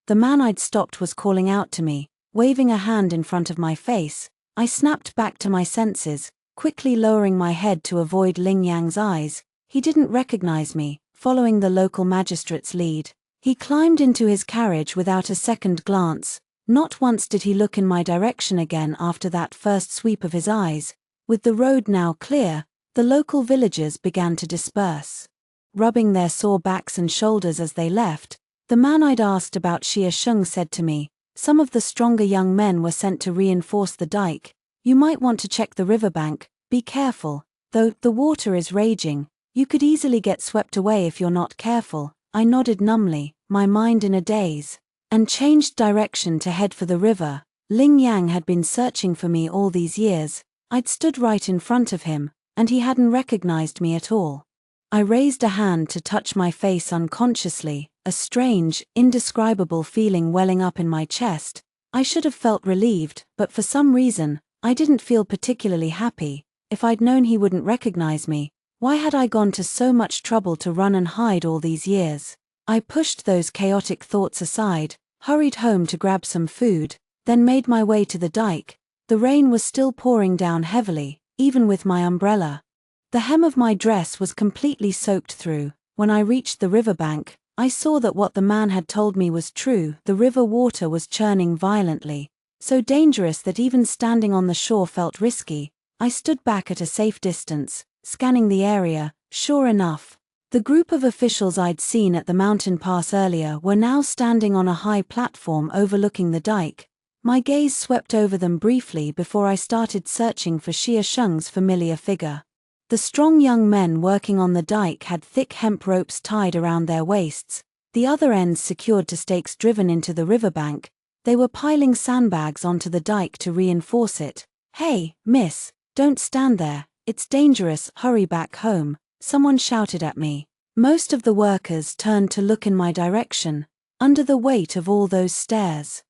The man I'd stopped was calling out to me, waving a hand in front of my face. I snapped back to my senses, quickly lowering my head to avoid Ling Yang's eyes. He didn't recognize me. Following the local magistrate's lead, he climbed into his carriage without a second glance. Not once did he look in my direction again after that first sweep of his eyes. With the road now clear, the local villagers began to disperse, rubbing their sore backs and shoulders as they left. The man I'd asked about Xianxia said to me, "Some of the stronger young men were sent to reinforce the dike. You might want to check the riverbank. Be careful, though, the water is raging. You could easily get swept away if you're not careful." I nodded numbly, my mind in a daze, and changed direction to head for the river. Ling Yang had been searching for me all these years. I'd stood right in front of him, and he hadn't recognized me at all. I raised a hand to touch my face unconsciously, a strange, indescribable feeling welling up in my chest. I should have felt relieved, but for some reason, I didn't feel particularly happy. If I'd known he wouldn't recognize me, why had I gone to so much trouble to run and hide all these years? I pushed those chaotic thoughts aside, hurried home to grab some food, then made my way to the dike. The rain was still pouring down heavily, even with my umbrella. The hem of my dress was completely soaked through. When I reached the riverbank, I saw that what the man had told me was true. The river water was churning violently, so dangerous that even standing on the shore felt risky. I stood back at a safe distance, scanning the area. Sure enough, the group of officials I'd seen at the mountain pass earlier were now standing on a high platform overlooking the dike. My gaze swept over them briefly before I started searching for Xianxia's familiar figure. The strong young men working on the dike had thick hemp ropes tied around their waists, the other ends secured to stakes driven into the riverbank. They were piling sandbags onto the dike to reinforce it. "Hey, miss, don't stand there, it's dangerous, hurry back home," someone shouted at me. Most of the workers turned to look in my direction, under the weight of all those stares.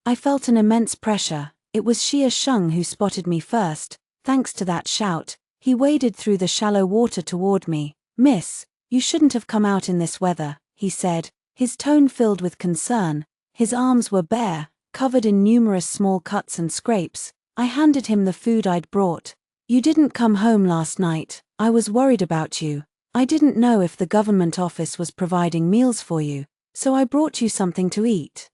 I felt an immense pressure. It was Xianxia who spotted me first. Thanks to that shout, he waded through the shallow water toward me. "Miss, you shouldn't have come out in this weather," he said, his tone filled with concern. His arms were bare, covered in numerous small cuts and scrapes. I handed him the food I'd brought. "You didn't come home last night. I was worried about you. I didn't know if the government office was providing meals for you, so I brought you something to eat."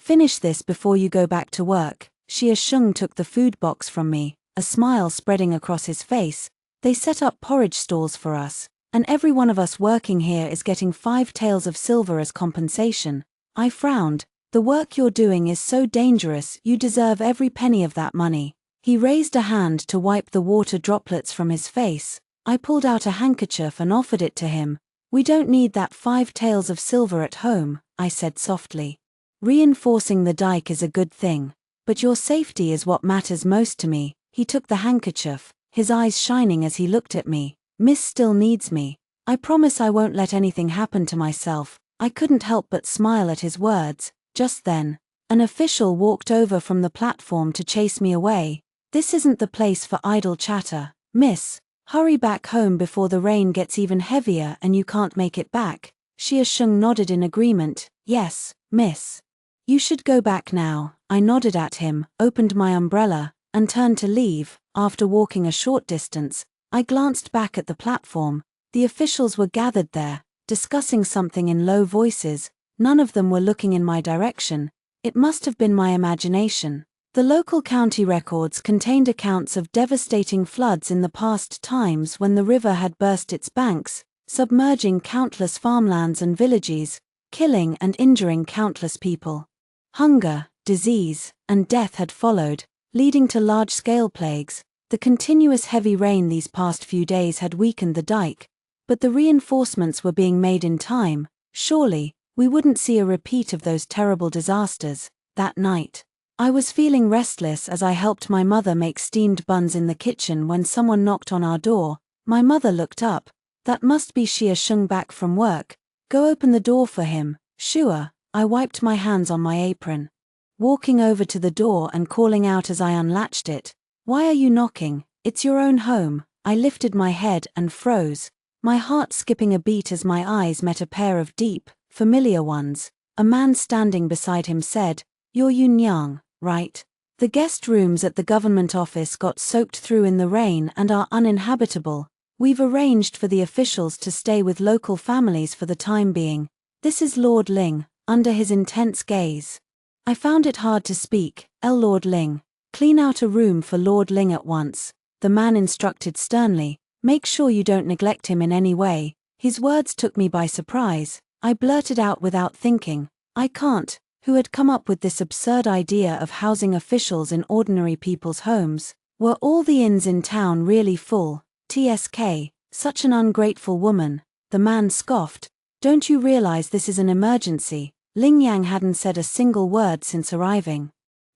Finish this before you go back to work. Xianxia took the food box from me, a smile spreading across his face. They set up porridge stalls for us, and every one of us working here is getting 5 taels of silver as compensation. I frowned. The work you're doing is so dangerous, you deserve every penny of that money. He raised a hand to wipe the water droplets from his face. I pulled out a handkerchief and offered it to him. We don't need that 5 taels of silver at home, I said softly. Reinforcing the dike is a good thing, but your safety is what matters most to me. He took the handkerchief, his eyes shining as he looked at me. Miss still needs me. I promise I won't let anything happen to myself. I couldn't help but smile at his words. Just then, an official walked over from the platform to chase me away. This isn't the place for idle chatter, miss. Hurry back home before the rain gets even heavier and you can't make it back. Xianxia nodded in agreement. Yes, miss. You should go back now. I nodded at him, opened my umbrella, and turned to leave. After walking a short distance, I glanced back at the platform. The officials were gathered there, discussing something in low voices. None of them were looking in my direction. It must have been my imagination. The local county records contained accounts of devastating floods in the past times when the river had burst its banks, submerging countless farmlands and villages, killing and injuring countless people. Hunger, disease, and death had followed, leading to large-scale plagues. The continuous heavy rain these past few days had weakened the dike, but the reinforcements were being made in time. Surely, we wouldn't see a repeat of those terrible disasters. That night, I was feeling restless as I helped my mother make steamed buns in the kitchen when someone knocked on our door. My mother looked up. That must be Xianxia back from work. Go open the door for him. Sure. I wiped my hands on my apron. Walking over to the door and calling out as I unlatched it. Why are you knocking? It's your own home. I lifted my head and froze, my heart skipping a beat as my eyes met a pair of deep, familiar ones. A man standing beside him said, "You're Yunyang, right? The guest rooms at the government office got soaked through in the rain and are uninhabitable. We've arranged for the officials to stay with local families for the time being. This is Lord Ling." Under his intense gaze, I found it hard to speak. Lord Ling, clean out a room for Lord Ling at once. The man instructed sternly. Make sure you don't neglect him in any way. His words took me by surprise. I blurted out without thinking, I can't. Who had come up with this absurd idea of housing officials in ordinary people's homes? Were all the inns in town really full? TSK, such an ungrateful woman. The man scoffed. Don't you realize this is an emergency? Ling Yang hadn't said a single word since arriving.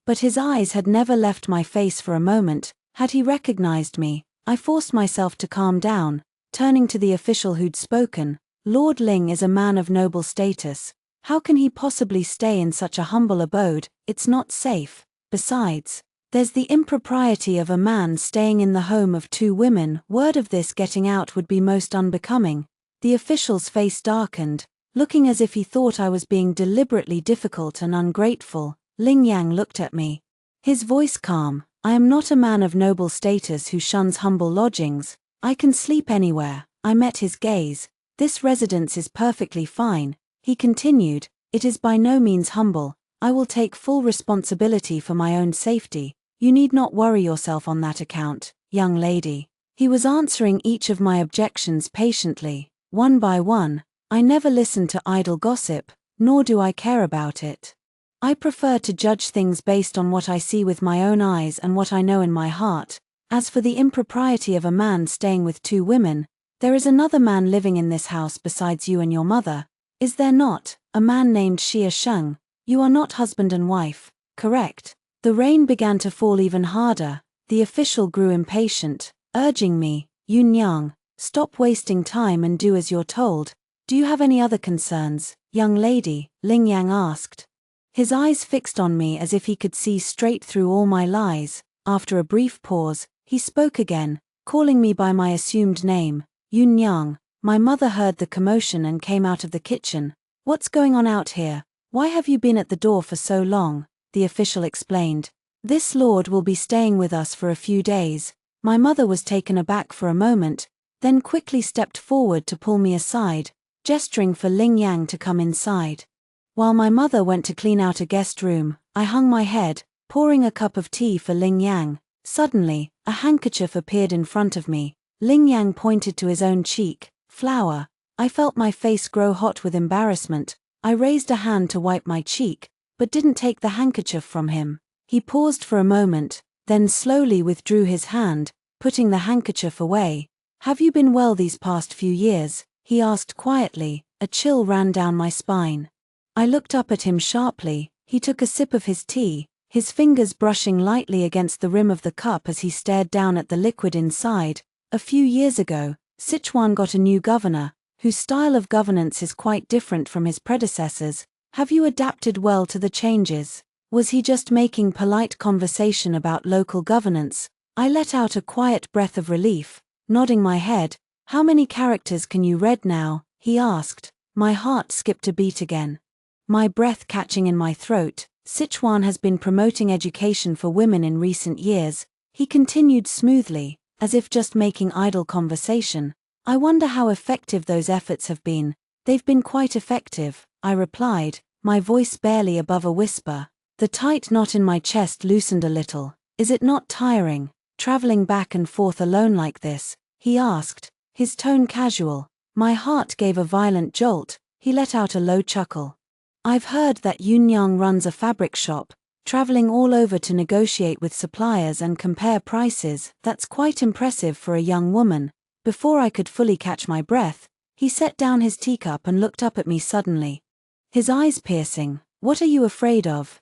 But his eyes had never left my face for a moment. Had he recognized me? I forced myself to calm down, turning to the official who'd spoken. Lord Ling is a man of noble status. How can he possibly stay in such a humble abode? It's not safe. Besides, there's the impropriety of a man staying in the home of 2 women. Word of this getting out would be most unbecoming. The official's face darkened, looking as if he thought I was being deliberately difficult and ungrateful. Ling Yang looked at me. His voice calm. I am not a man of noble status who shuns humble lodgings. I can sleep anywhere. I met his gaze. This residence is perfectly fine. He continued, it is by no means humble. I will take full responsibility for my own safety. You need not worry yourself on that account, young lady. He was answering each of my objections patiently, one by one. I never listen to idle gossip, nor do I care about it. I prefer to judge things based on what I see with my own eyes and what I know in my heart. As for the impropriety of a man staying with 2 women, there is another man living in this house besides you and your mother. Is there not? A man named Xianxia. You are not husband and wife, correct? The rain began to fall even harder. The official grew impatient, urging me, Yunyang, stop wasting time and do as you're told. Do you have any other concerns, young lady? Ling Yang asked. His eyes fixed on me as if he could see straight through all my lies. After a brief pause, he spoke again, calling me by my assumed name, Yunyang. My mother heard the commotion and came out of the kitchen. What's going on out here? Why have you been at the door for so long? The official explained. This lord will be staying with us for a few days. My mother was taken aback for a moment, then quickly stepped forward to pull me aside, gesturing for Ling Yang to come inside. While my mother went to clean out a guest room, I hung my head, pouring a cup of tea for Ling Yang. Suddenly, a handkerchief appeared in front of me. Ling Yang pointed to his own cheek. Flower. I felt my face grow hot with embarrassment. I raised a hand to wipe my cheek, but didn't take the handkerchief from him. He paused for a moment, then slowly withdrew his hand, putting the handkerchief away. Have you been well these past few years? He asked quietly. A chill ran down my spine. I looked up at him sharply. He took a sip of his tea, his fingers brushing lightly against the rim of the cup as he stared down at the liquid inside. A few years ago, Sichuan got a new governor, whose style of governance is quite different from his predecessors. Have you adapted well to the changes? Was he just making polite conversation about local governance? I let out a quiet breath of relief, nodding my head. How many characters can you read now? He asked. My heart skipped a beat again. My breath catching in my throat. Sichuan has been promoting education for women in recent years. He continued smoothly, as if just making idle conversation. I wonder how effective those efforts have been. They've been quite effective, I replied, my voice barely above a whisper. The tight knot in my chest loosened a little. Is it not tiring, traveling back and forth alone like this? He asked, his tone casual. My heart gave a violent jolt. He let out a low chuckle. I've heard that Yunyang runs a fabric shop, traveling all over to negotiate with suppliers and compare prices. That's quite impressive for a young woman. Before I could fully catch my breath, he set down his teacup and looked up at me suddenly. His eyes piercing. What are you afraid of?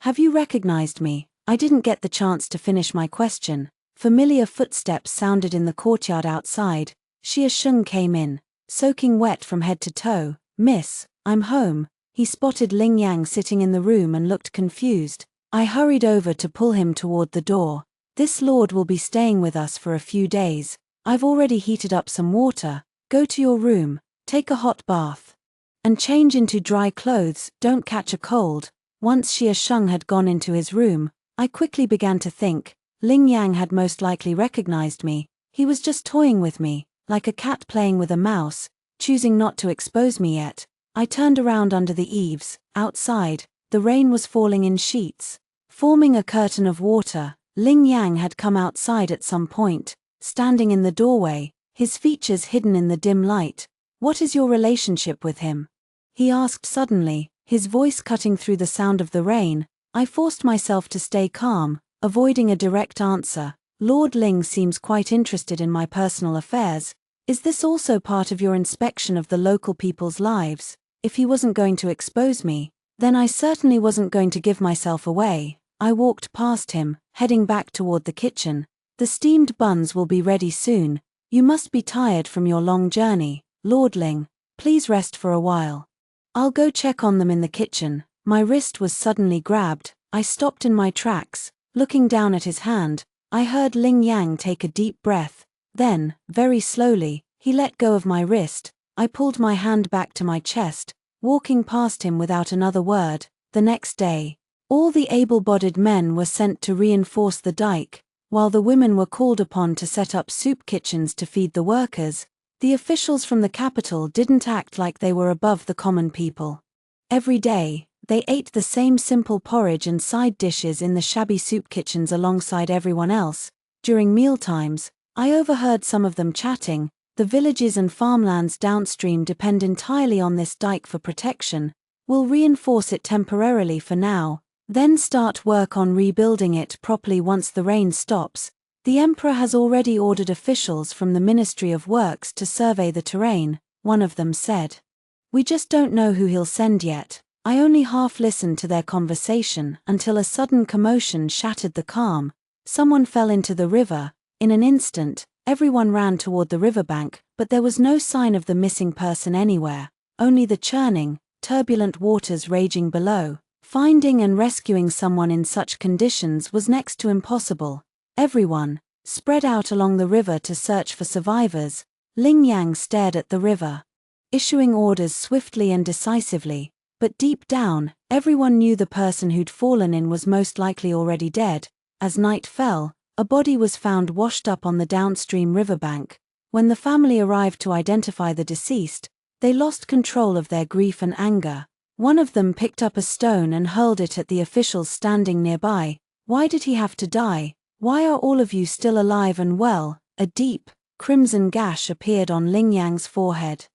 Have you recognized me? I didn't get the chance to finish my question. Familiar footsteps sounded in the courtyard outside. Xianxia came in, soaking wet from head to toe. Miss, I'm home. He spotted Ling Yang sitting in the room and looked confused. I hurried over to pull him toward the door. This lord will be staying with us for a few days. I've already heated up some water. Go to your room, take a hot bath, and change into dry clothes. Don't catch a cold. Once Xianxia had gone into his room, I quickly began to think. Ling Yang had most likely recognized me. He was just toying with me, like a cat playing with a mouse, choosing not to expose me yet. I turned around under the eaves. Outside, the rain was falling in sheets, forming a curtain of water. Ling Yang had come outside at some point, standing in the doorway, his features hidden in the dim light. What is your relationship with him? He asked suddenly, his voice cutting through the sound of the rain. I forced myself to stay calm, avoiding a direct answer. Lord Ling seems quite interested in my personal affairs. Is this also part of your inspection of the local people's lives? If he wasn't going to expose me, then I certainly wasn't going to give myself away. I walked past him, heading back toward the kitchen. The steamed buns will be ready soon. You must be tired from your long journey. Lord Ling, please rest for a while. I'll go check on them in the kitchen. My wrist was suddenly grabbed. I stopped in my tracks, looking down at his hand. I heard Ling Yang take a deep breath. Then, very slowly, he let go of my wrist. I pulled my hand back to my chest, walking past him without another word. The next day, all the able-bodied men were sent to reinforce the dike, while the women were called upon to set up soup kitchens to feed the workers. The officials from the capital didn't act like they were above the common people. Every day, they ate the same simple porridge and side dishes in the shabby soup kitchens alongside everyone else. During mealtimes, I overheard some of them chatting. The villages and farmlands downstream depend entirely on this dike for protection. We'll reinforce it temporarily for now, then start work on rebuilding it properly once the rain stops. The emperor has already ordered officials from the Ministry of Works to survey the terrain, one of them said. We just don't know who he'll send yet. I only half listened to their conversation until a sudden commotion shattered the calm. Someone fell into the river. In an instant, everyone ran toward the riverbank, but there was no sign of the missing person anywhere, only the churning, turbulent waters raging below. Finding and rescuing someone in such conditions was next to impossible. Everyone spread out along the river to search for survivors. Ling Yang stared at the river, issuing orders swiftly and decisively, but deep down, everyone knew the person who'd fallen in was most likely already dead. As night fell, a body was found washed up on the downstream riverbank. When the family arrived to identify the deceased, they lost control of their grief and anger. One of them picked up a stone and hurled it at the officials standing nearby. Why did he have to die? Why are all of you still alive and well? A deep, crimson gash appeared on Ling Yang's forehead.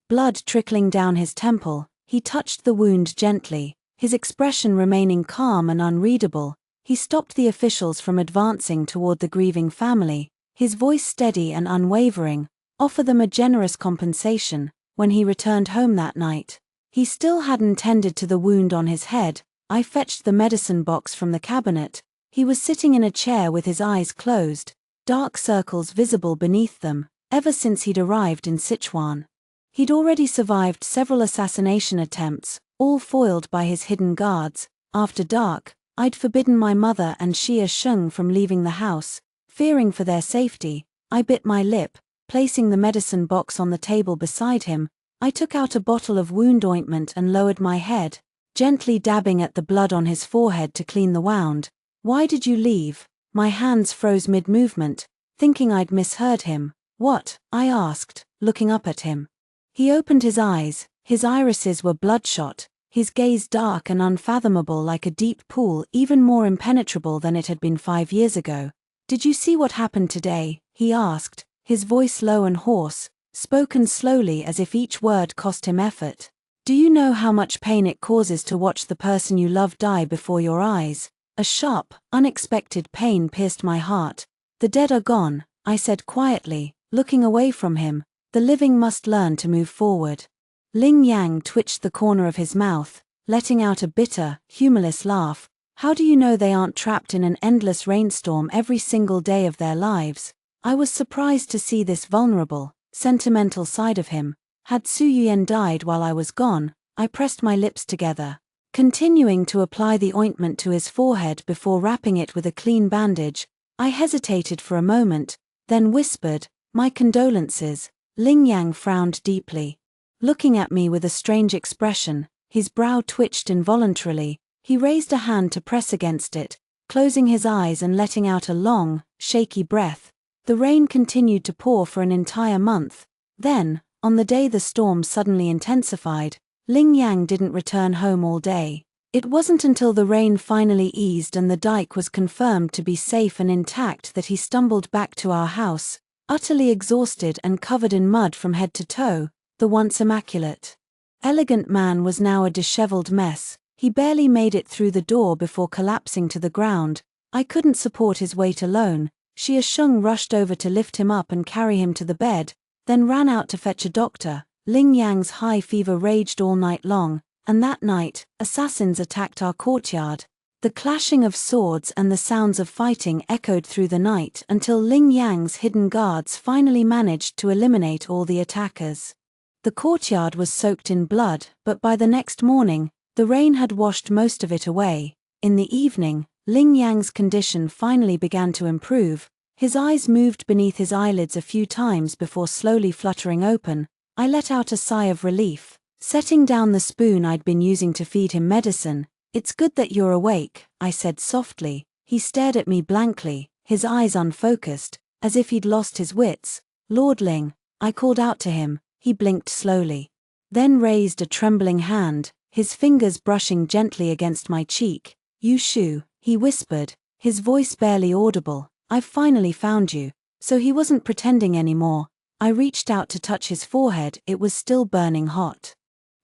Blood trickling down his temple, he touched the wound gently, his expression remaining calm and unreadable. He stopped the officials from advancing toward the grieving family, his voice steady and unwavering. Offer them a generous compensation. When he returned home that night, he still hadn't tended to the wound on his head. I fetched the medicine box from the cabinet. He was sitting in a chair with his eyes closed, dark circles visible beneath them. Ever since he'd arrived in Sichuan, he'd already survived several assassination attempts, all foiled by his hidden guards. After dark, I'd forbidden my mother and Xia Sheng from leaving the house, fearing for their safety. I bit my lip. Placing the medicine box on the table beside him, I took out a bottle of wound ointment and lowered my head, gently dabbing at the blood on his forehead to clean the wound. Why did you leave? My hands froze mid-movement, thinking I'd misheard him. What? I asked, looking up at him. He opened his eyes, his irises were bloodshot, his gaze dark and unfathomable like a deep pool, even more impenetrable than it had been 5 years ago. Did you see what happened today? He asked, his voice low and hoarse, spoken slowly as if each word cost him effort. Do you know how much pain it causes to watch the person you love die before your eyes? A sharp, unexpected pain pierced my heart. The dead are gone, I said quietly, looking away from him. The living must learn to move forward. Ling Yang twitched the corner of his mouth, letting out a bitter, humorless laugh. How do you know they aren't trapped in an endless rainstorm every single day of their lives? I was surprised to see this vulnerable, sentimental side of him. Had Su Yuan died while I was gone, I pressed my lips together, continuing to apply the ointment to his forehead before wrapping it with a clean bandage. I hesitated for a moment, then whispered, "My condolences." Ling Yang frowned deeply, looking at me with a strange expression. His brow twitched involuntarily. He raised a hand to press against it, closing his eyes and letting out a long, shaky breath. The rain continued to pour for an entire month. Then, on the day the storm suddenly intensified, Ling Yang didn't return home all day. It wasn't until the rain finally eased and the dike was confirmed to be safe and intact that he stumbled back to our house, utterly exhausted and covered in mud from head to toe. The once immaculate, elegant man was now a disheveled mess. He barely made it through the door before collapsing to the ground. I couldn't support his weight alone. Xia Sheng rushed over to lift him up and carry him to the bed, then ran out to fetch a doctor. Ling Yang's high fever raged all night long, and that night, assassins attacked our courtyard. The clashing of swords and the sounds of fighting echoed through the night until Ling Yang's hidden guards finally managed to eliminate all the attackers. The courtyard was soaked in blood, but by the next morning, the rain had washed most of it away. In the evening, Ling Yang's condition finally began to improve. His eyes moved beneath his eyelids a few times before slowly fluttering open. I let out a sigh of relief, setting down the spoon I'd been using to feed him medicine. "It's good that you're awake," I said softly. He stared at me blankly, his eyes unfocused, as if he'd lost his wits. "Lord Ling," I called out to him. He blinked slowly, then raised a trembling hand, his fingers brushing gently against my cheek. "You Shu," he whispered, his voice barely audible. "I've finally found you." So he wasn't pretending anymore. I reached out to touch his forehead, it was still burning hot.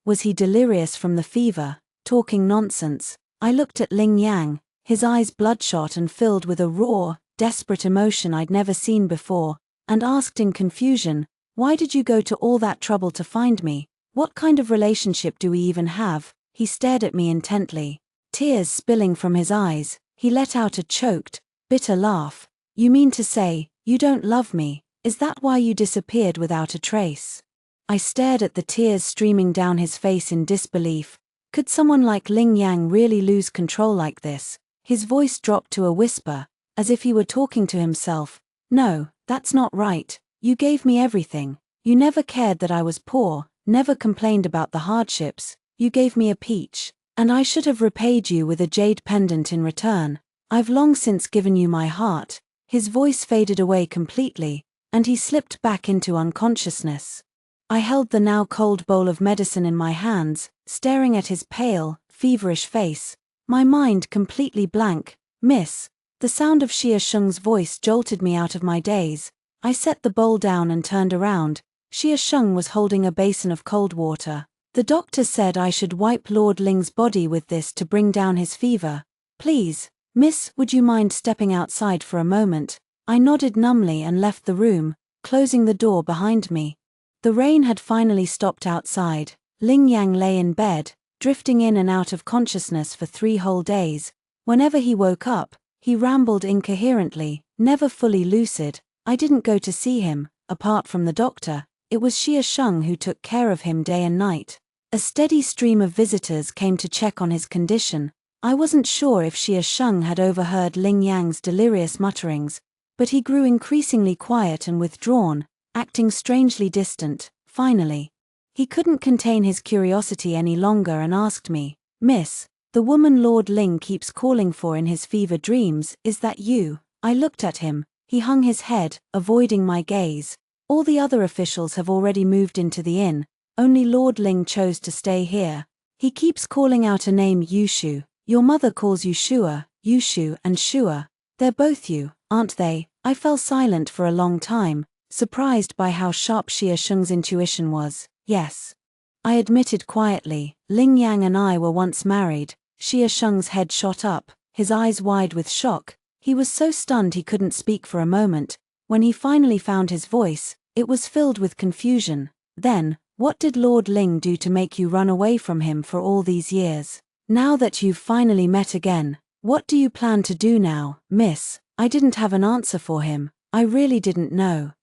Was he delirious from the fever, talking nonsense? I looked at Ling Yang, his eyes bloodshot and filled with a raw, desperate emotion I'd never seen before, and asked in confusion, "Why did you go to all that trouble to find me? What kind of relationship do we even have?" He stared at me intently, tears spilling from his eyes. He let out a choked, bitter laugh. "You mean to say, you don't love me? Is that why you disappeared without a trace?" I stared at the tears streaming down his face in disbelief. Could someone like Ling Yang really lose control like this? His voice dropped to a whisper, as if he were talking to himself. "No, that's not right. You gave me everything. You never cared that I was poor, never complained about the hardships. You gave me a peach, and I should have repaid you with a jade pendant in return. I've long since given you my heart." His voice faded away completely, and he slipped back into unconsciousness. I held the now cold bowl of medicine in my hands, staring at his pale, feverish face, my mind completely blank. "Miss." The sound of Xianxia's voice jolted me out of my daze. I set the bowl down and turned around. Xianxia was holding a basin of cold water. "The doctor said I should wipe Lord Ling's body with this to bring down his fever. Please, miss, would you mind stepping outside for a moment?" I nodded numbly and left the room, closing the door behind me. The rain had finally stopped outside. Ling Yang lay in bed, drifting in and out of consciousness for 3 whole days. Whenever he woke up, he rambled incoherently, never fully lucid. I didn't go to see him. Apart from the doctor, it was Xianxia who took care of him day and night. A steady stream of visitors came to check on his condition. I wasn't sure if Xianxia had overheard Ling Yang's delirious mutterings, but he grew increasingly quiet and withdrawn, acting strangely distant. Finally, he couldn't contain his curiosity any longer and asked me, "Miss, the woman Lord Ling keeps calling for in his fever dreams, is that you?" I looked at him. He hung his head, avoiding my gaze. "All the other officials have already moved into the inn, only Lord Ling chose to stay here. He keeps calling out a name, Yushu. Your mother calls you Shua, Yushu and Shua. They're both you, aren't they?" I fell silent for a long time, surprised by how sharp Xianxia's intuition was. "Yes," I admitted quietly. "Ling Yang and I were once married." Xianxia's head shot up, his eyes wide with shock. He was so stunned he couldn't speak for a moment. When he finally found his voice, it was filled with confusion. "Then, what did Lord Ling do to make you run away from him for all these years? Now that you've finally met again, what do you plan to do now, miss?" I didn't have an answer for him. I really didn't know.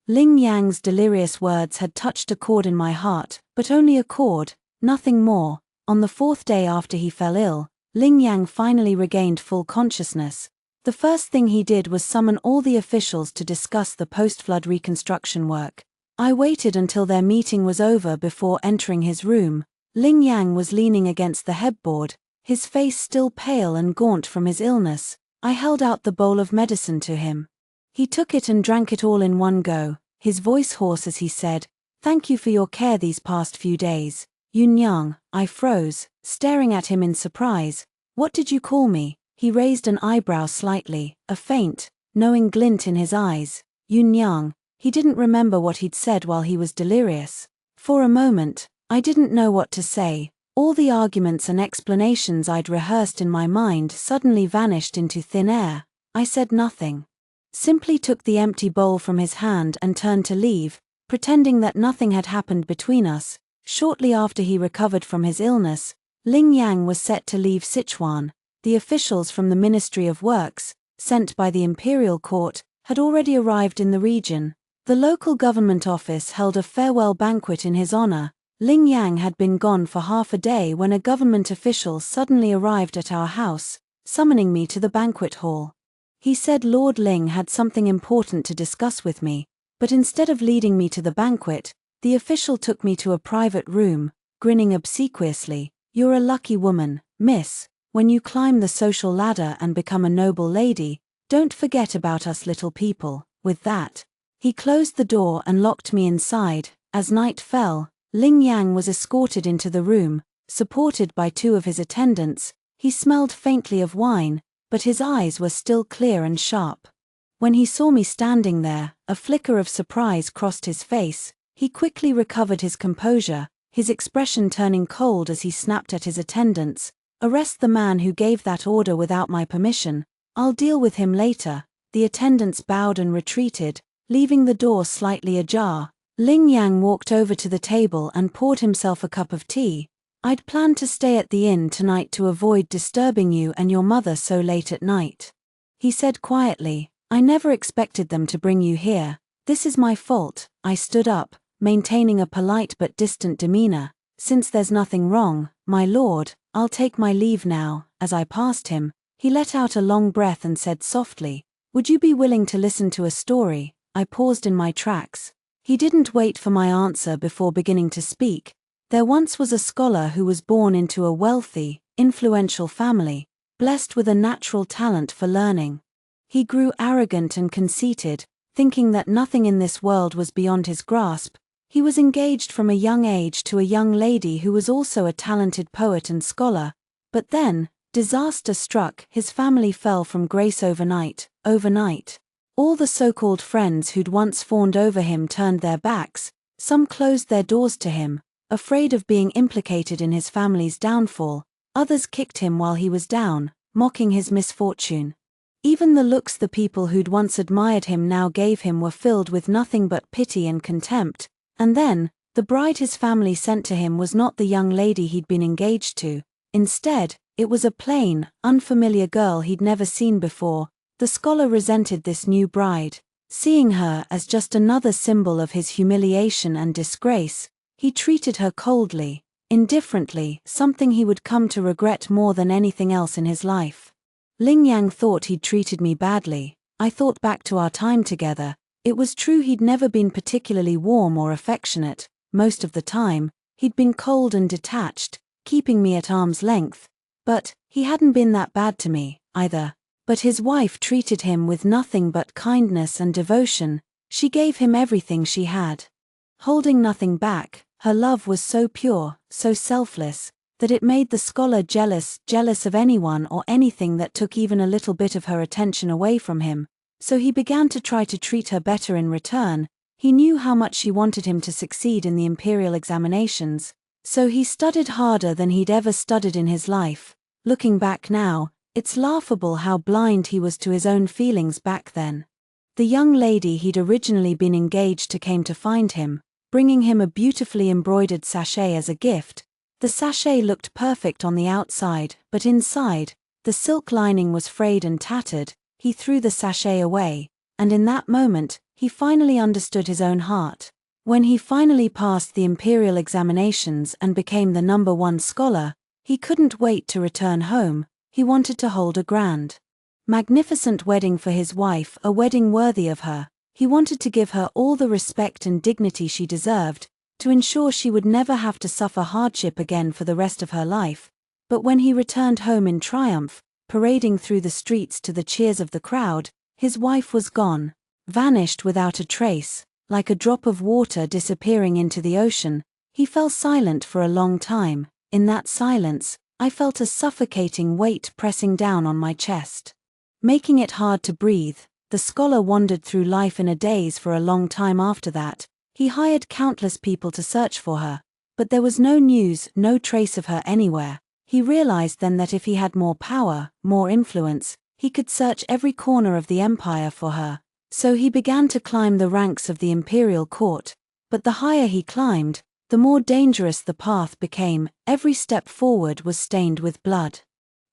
Ling Yang's delirious words had touched a chord in my heart, but only a chord, nothing more. On the 4th day after he fell ill, Ling Yang finally regained full consciousness. The first thing he did was summon all the officials to discuss the post-flood reconstruction work. I waited until their meeting was over before entering his room. Ling Yang was leaning against the headboard, his face still pale and gaunt from his illness. I held out the bowl of medicine to him. He took it and drank it all in one go, his voice hoarse as he said, "Thank you for your care these past few days." "Yunyang." I froze, staring at him in surprise. "What did you call me?" He raised an eyebrow slightly, a faint, knowing glint in his eyes. "Yunyang." He didn't remember what he'd said while he was delirious. For a moment, I didn't know what to say. All the arguments and explanations I'd rehearsed in my mind suddenly vanished into thin air. I said nothing. Simply took the empty bowl from his hand and turned to leave, pretending that nothing had happened between us. Shortly after he recovered from his illness, Ling Yang was set to leave Sichuan. The officials from the Ministry of Works, sent by the Imperial Court, had already arrived in the region. The local government office held a farewell banquet in his honor. Ling Yang had been gone for half a day when a government official suddenly arrived at our house, summoning me to the banquet hall. He said Lord Ling had something important to discuss with me, but instead of leading me to the banquet, the official took me to a private room, grinning obsequiously. "You're a lucky woman, miss. When you climb the social ladder and become a noble lady, don't forget about us little people." With that, he closed the door and locked me inside. As night fell, Ling Yang was escorted into the room, supported by 2 of his attendants. He smelled faintly of wine, but his eyes were still clear and sharp. When he saw me standing there, a flicker of surprise crossed his face. He quickly recovered his composure, his expression turning cold as he snapped at his attendants. "Arrest the man who gave that order without my permission. I'll deal with him later." The attendants bowed and retreated, leaving the door slightly ajar. Ling Yang walked over to the table and poured himself a cup of tea. "I'd planned to stay at the inn tonight to avoid disturbing you and your mother so late at night," he said quietly. "I never expected them to bring you here. This is my fault." I stood up, maintaining a polite but distant demeanor. "Since there's nothing wrong, my lord, I'll take my leave now." As I passed him, he let out a long breath and said softly, "Would you be willing to listen to a story?" I paused in my tracks. He didn't wait for my answer before beginning to speak. "There once was a scholar who was born into a wealthy, influential family, blessed with a natural talent for learning. He grew arrogant and conceited, thinking that nothing in this world was beyond his grasp. He was engaged from a young age to a young lady who was also a talented poet and scholar, but then, disaster struck, his family fell from grace overnight. All the so-called friends who'd once fawned over him turned their backs, some closed their doors to him, afraid of being implicated in his family's downfall, others kicked him while he was down, mocking his misfortune. Even the looks the people who'd once admired him now gave him were filled with nothing but pity and contempt, and then, the bride his family sent to him was not the young lady he'd been engaged to. Instead, it was a plain, unfamiliar girl he'd never seen before. The scholar resented this new bride. Seeing her as just another symbol of his humiliation and disgrace, he treated her coldly, indifferently, something he would come to regret more than anything else in his life. Ling Yang thought he'd treated me badly. I thought back to our time together. It was true he'd never been particularly warm or affectionate. Most of the time, he'd been cold and detached, keeping me at arm's length. But he hadn't been that bad to me, either. But his wife treated him with nothing but kindness and devotion. She gave him everything she had. Holding nothing back, her love was so pure, so selfless, that it made the scholar jealous of anyone or anything that took even a little bit of her attention away from him. So he began to try to treat her better in return. He knew how much she wanted him to succeed in the imperial examinations, so he studied harder than he'd ever studied in his life. Looking back now, it's laughable how blind he was to his own feelings back then. The young lady he'd originally been engaged to came to find him, bringing him a beautifully embroidered sachet as a gift. The sachet looked perfect on the outside, but inside, the silk lining was frayed and tattered. He threw the sachet away, and in that moment, he finally understood his own heart. When he finally passed the imperial examinations and became the #1 scholar, he couldn't wait to return home. He wanted to hold a grand, magnificent wedding for his wife, a wedding worthy of her. He wanted to give her all the respect and dignity she deserved, to ensure she would never have to suffer hardship again for the rest of her life. But when he returned home in triumph, parading through the streets to the cheers of the crowd, his wife was gone, vanished without a trace, like a drop of water disappearing into the ocean. He fell silent for a long time. In that silence, I felt a suffocating weight pressing down on my chest, making it hard to breathe. The scholar wandered through life in a daze for a long time after that. He hired countless people to search for her, but there was no news, no trace of her anywhere. He realized then that if he had more power, more influence, he could search every corner of the empire for her. So he began to climb the ranks of the imperial court, but the higher he climbed, the more dangerous the path became. Every step forward was stained with blood.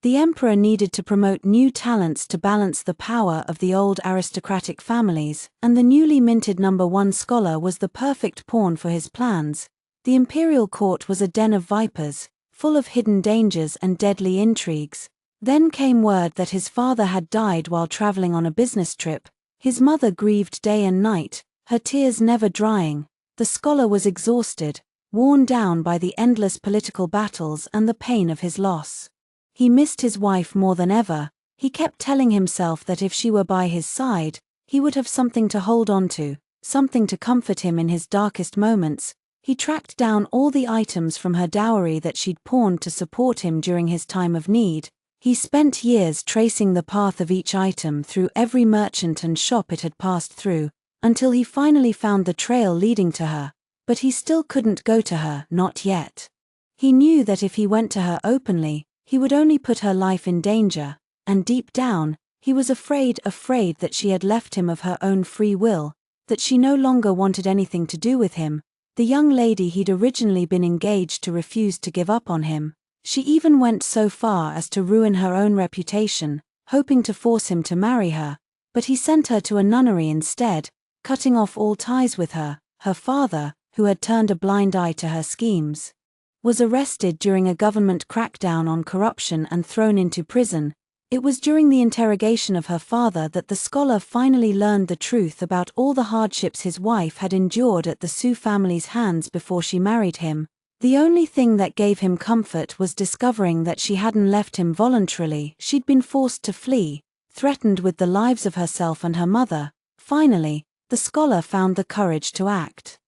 The emperor needed to promote new talents to balance the power of the old aristocratic families, and the newly minted #1 scholar was the perfect pawn for his plans. The imperial court was a den of vipers, full of hidden dangers and deadly intrigues. Then came word that his father had died while traveling on a business trip. His mother grieved day and night, her tears never drying. The scholar was exhausted, worn down by the endless political battles and the pain of his loss. He missed his wife more than ever. He kept telling himself that if she were by his side, he would have something to hold on to, something to comfort him in his darkest moments. He tracked down all the items from her dowry that she'd pawned to support him during his time of need. He spent years tracing the path of each item through every merchant and shop it had passed through, until he finally found the trail leading to her. But he still couldn't go to her, not yet. He knew that if he went to her openly, he would only put her life in danger, and deep down, he was afraid that she had left him of her own free will, that she no longer wanted anything to do with him. The young lady he'd originally been engaged to refused to give up on him. She even went so far as to ruin her own reputation, hoping to force him to marry her, but he sent her to a nunnery instead, cutting off all ties with her. Her father, who had turned a blind eye to her schemes, was arrested during a government crackdown on corruption and thrown into prison. It was during the interrogation of her father that the scholar finally learned the truth about all the hardships his wife had endured at the Su family's hands before she married him. The only thing that gave him comfort was discovering that she hadn't left him voluntarily. She'd been forced to flee, threatened with the lives of herself and her mother. Finally, the scholar found the courage to act.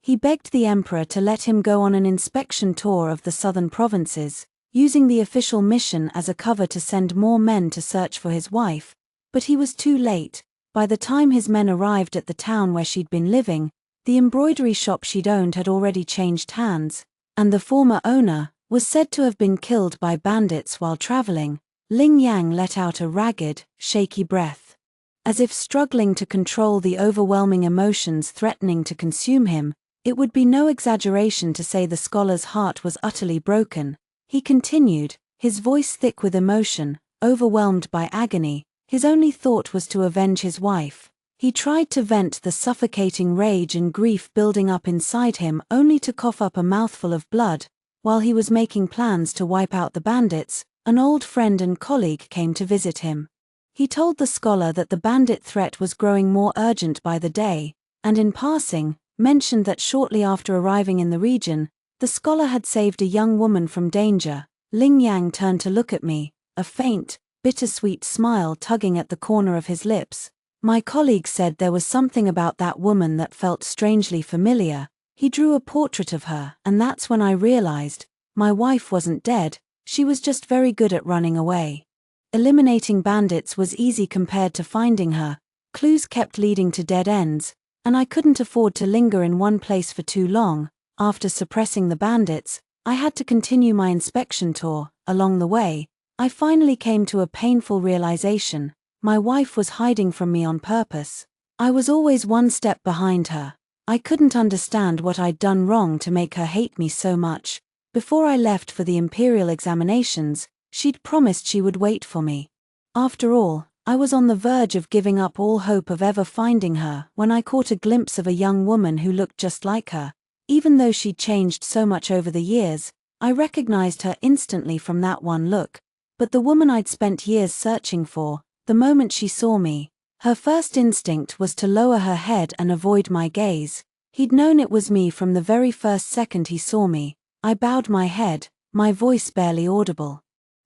He begged the emperor to let him go on an inspection tour of the southern provinces, using the official mission as a cover to send more men to search for his wife. But he was too late. By the time his men arrived at the town where she'd been living, the embroidery shop she'd owned had already changed hands, and the former owner was said to have been killed by bandits while traveling. Ling Yang let out a ragged, shaky breath. As if struggling to control the overwhelming emotions threatening to consume him, it would be no exaggeration to say the scholar's heart was utterly broken. He continued, his voice thick with emotion, overwhelmed by agony. His only thought was to avenge his wife. He tried to vent the suffocating rage and grief building up inside him only to cough up a mouthful of blood. While he was making plans to wipe out the bandits, an old friend and colleague came to visit him. He told the scholar that the bandit threat was growing more urgent by the day, and in passing, mentioned that shortly after arriving in the region, the scholar had saved a young woman from danger. Ling Yang turned to look at me, a faint, bittersweet smile tugging at the corner of his lips. My colleague said there was something about that woman that felt strangely familiar. He drew a portrait of her, and that's when I realized, my wife wasn't dead, she was just very good at running away. Eliminating bandits was easy compared to finding her. Clues kept leading to dead ends, and I couldn't afford to linger in one place for too long. After suppressing the bandits, I had to continue my inspection tour. Along the way, I finally came to a painful realization. My wife was hiding from me on purpose. I was always one step behind her. I couldn't understand what I'd done wrong to make her hate me so much. Before I left for the Imperial examinations, she'd promised she would wait for me. After all, I was on the verge of giving up all hope of ever finding her when I caught a glimpse of a young woman who looked just like her. Even though she'd changed so much over the years, I recognized her instantly from that one look. But the woman I'd spent years searching for, the moment she saw me, her first instinct was to lower her head and avoid my gaze. He'd known it was me from the very first second he saw me. I bowed my head, my voice barely audible.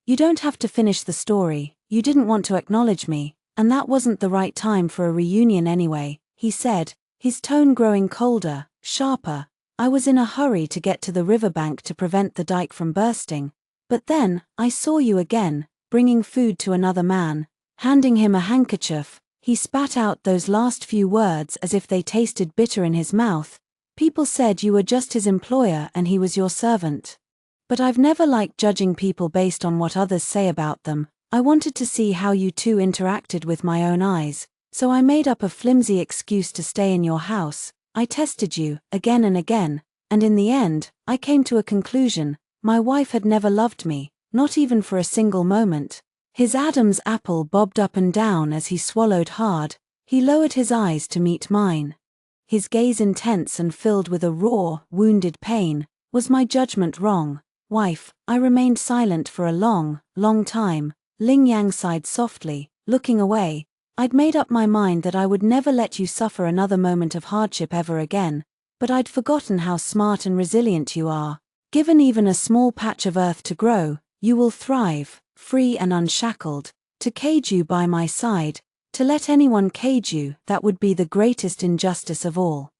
You don't have to finish the story, you didn't want to acknowledge me, and that wasn't the right time for a reunion anyway, he said, his tone growing colder, sharper. I was in a hurry to get to the riverbank to prevent the dike from bursting. But then, I saw you again, bringing food to another man, handing him a handkerchief. He spat out those last few words as if they tasted bitter in his mouth. People said you were just his employer and he was your servant. But I've never liked judging people based on what others say about them. I wanted to see how you two interacted with my own eyes, so I made up a flimsy excuse to stay in your house. I tested you, again and again, and in the end, I came to a conclusion. My wife had never loved me, not even for a single moment. His Adam's apple bobbed up and down as he swallowed hard. He lowered his eyes to meet mine. His gaze intense and filled with a raw, wounded pain. Was my judgment wrong? Wife, I remained silent for a long, long time. Ling Yang sighed softly, looking away. I'd made up my mind that I would never let you suffer another moment of hardship ever again, but I'd forgotten how smart and resilient you are. Given even a small patch of earth to grow, you will thrive. Free and unshackled. To cage you by my side, to let anyone cage you, that would be the greatest injustice of all.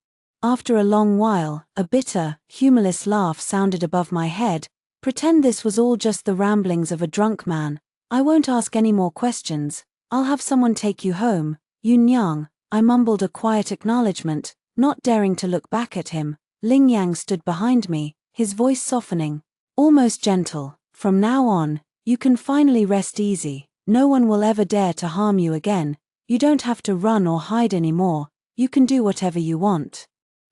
After a long while, a bitter, humorless laugh sounded above my head. Pretend this was all just the ramblings of a drunk man. I won't ask any more questions. I'll have someone take you home. Yun Yang. I mumbled a quiet acknowledgement, not daring to look back at him. Ling Yang stood behind me, his voice softening, almost gentle. From now on, you can finally rest easy. No one will ever dare to harm you again. You don't have to run or hide anymore. You can do whatever you want.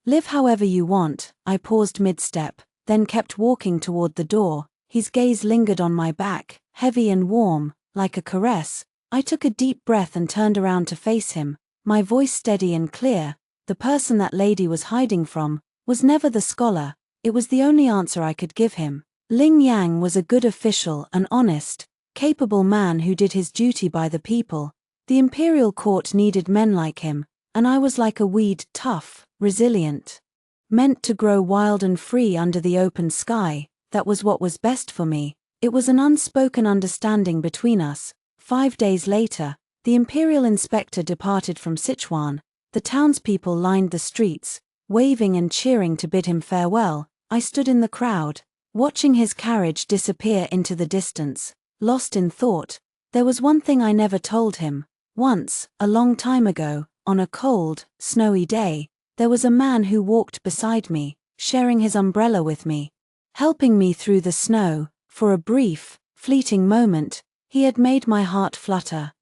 Live however you want. I paused mid-step, then kept walking toward the door. His gaze lingered on my back, heavy and warm, like a caress. I took a deep breath and turned around to face him, my voice steady and clear. The person that lady was hiding from was never the scholar. It was the only answer I could give him. Ling Yang was a good official, an honest, capable man who did his duty by the people. The imperial court needed men like him, and I was like a weed, tough, resilient, meant to grow wild and free under the open sky. That was what was best for me. It was an unspoken understanding between us. 5 days later, the imperial inspector departed from Sichuan. The townspeople lined the streets, waving and cheering to bid him farewell. I stood in the crowd, watching his carriage disappear into the distance, lost in thought. There was one thing I never told him. Once, a long time ago, on a cold, snowy day, there was a man who walked beside me, sharing his umbrella with me, helping me through the snow. For a brief, fleeting moment, he had made my heart flutter.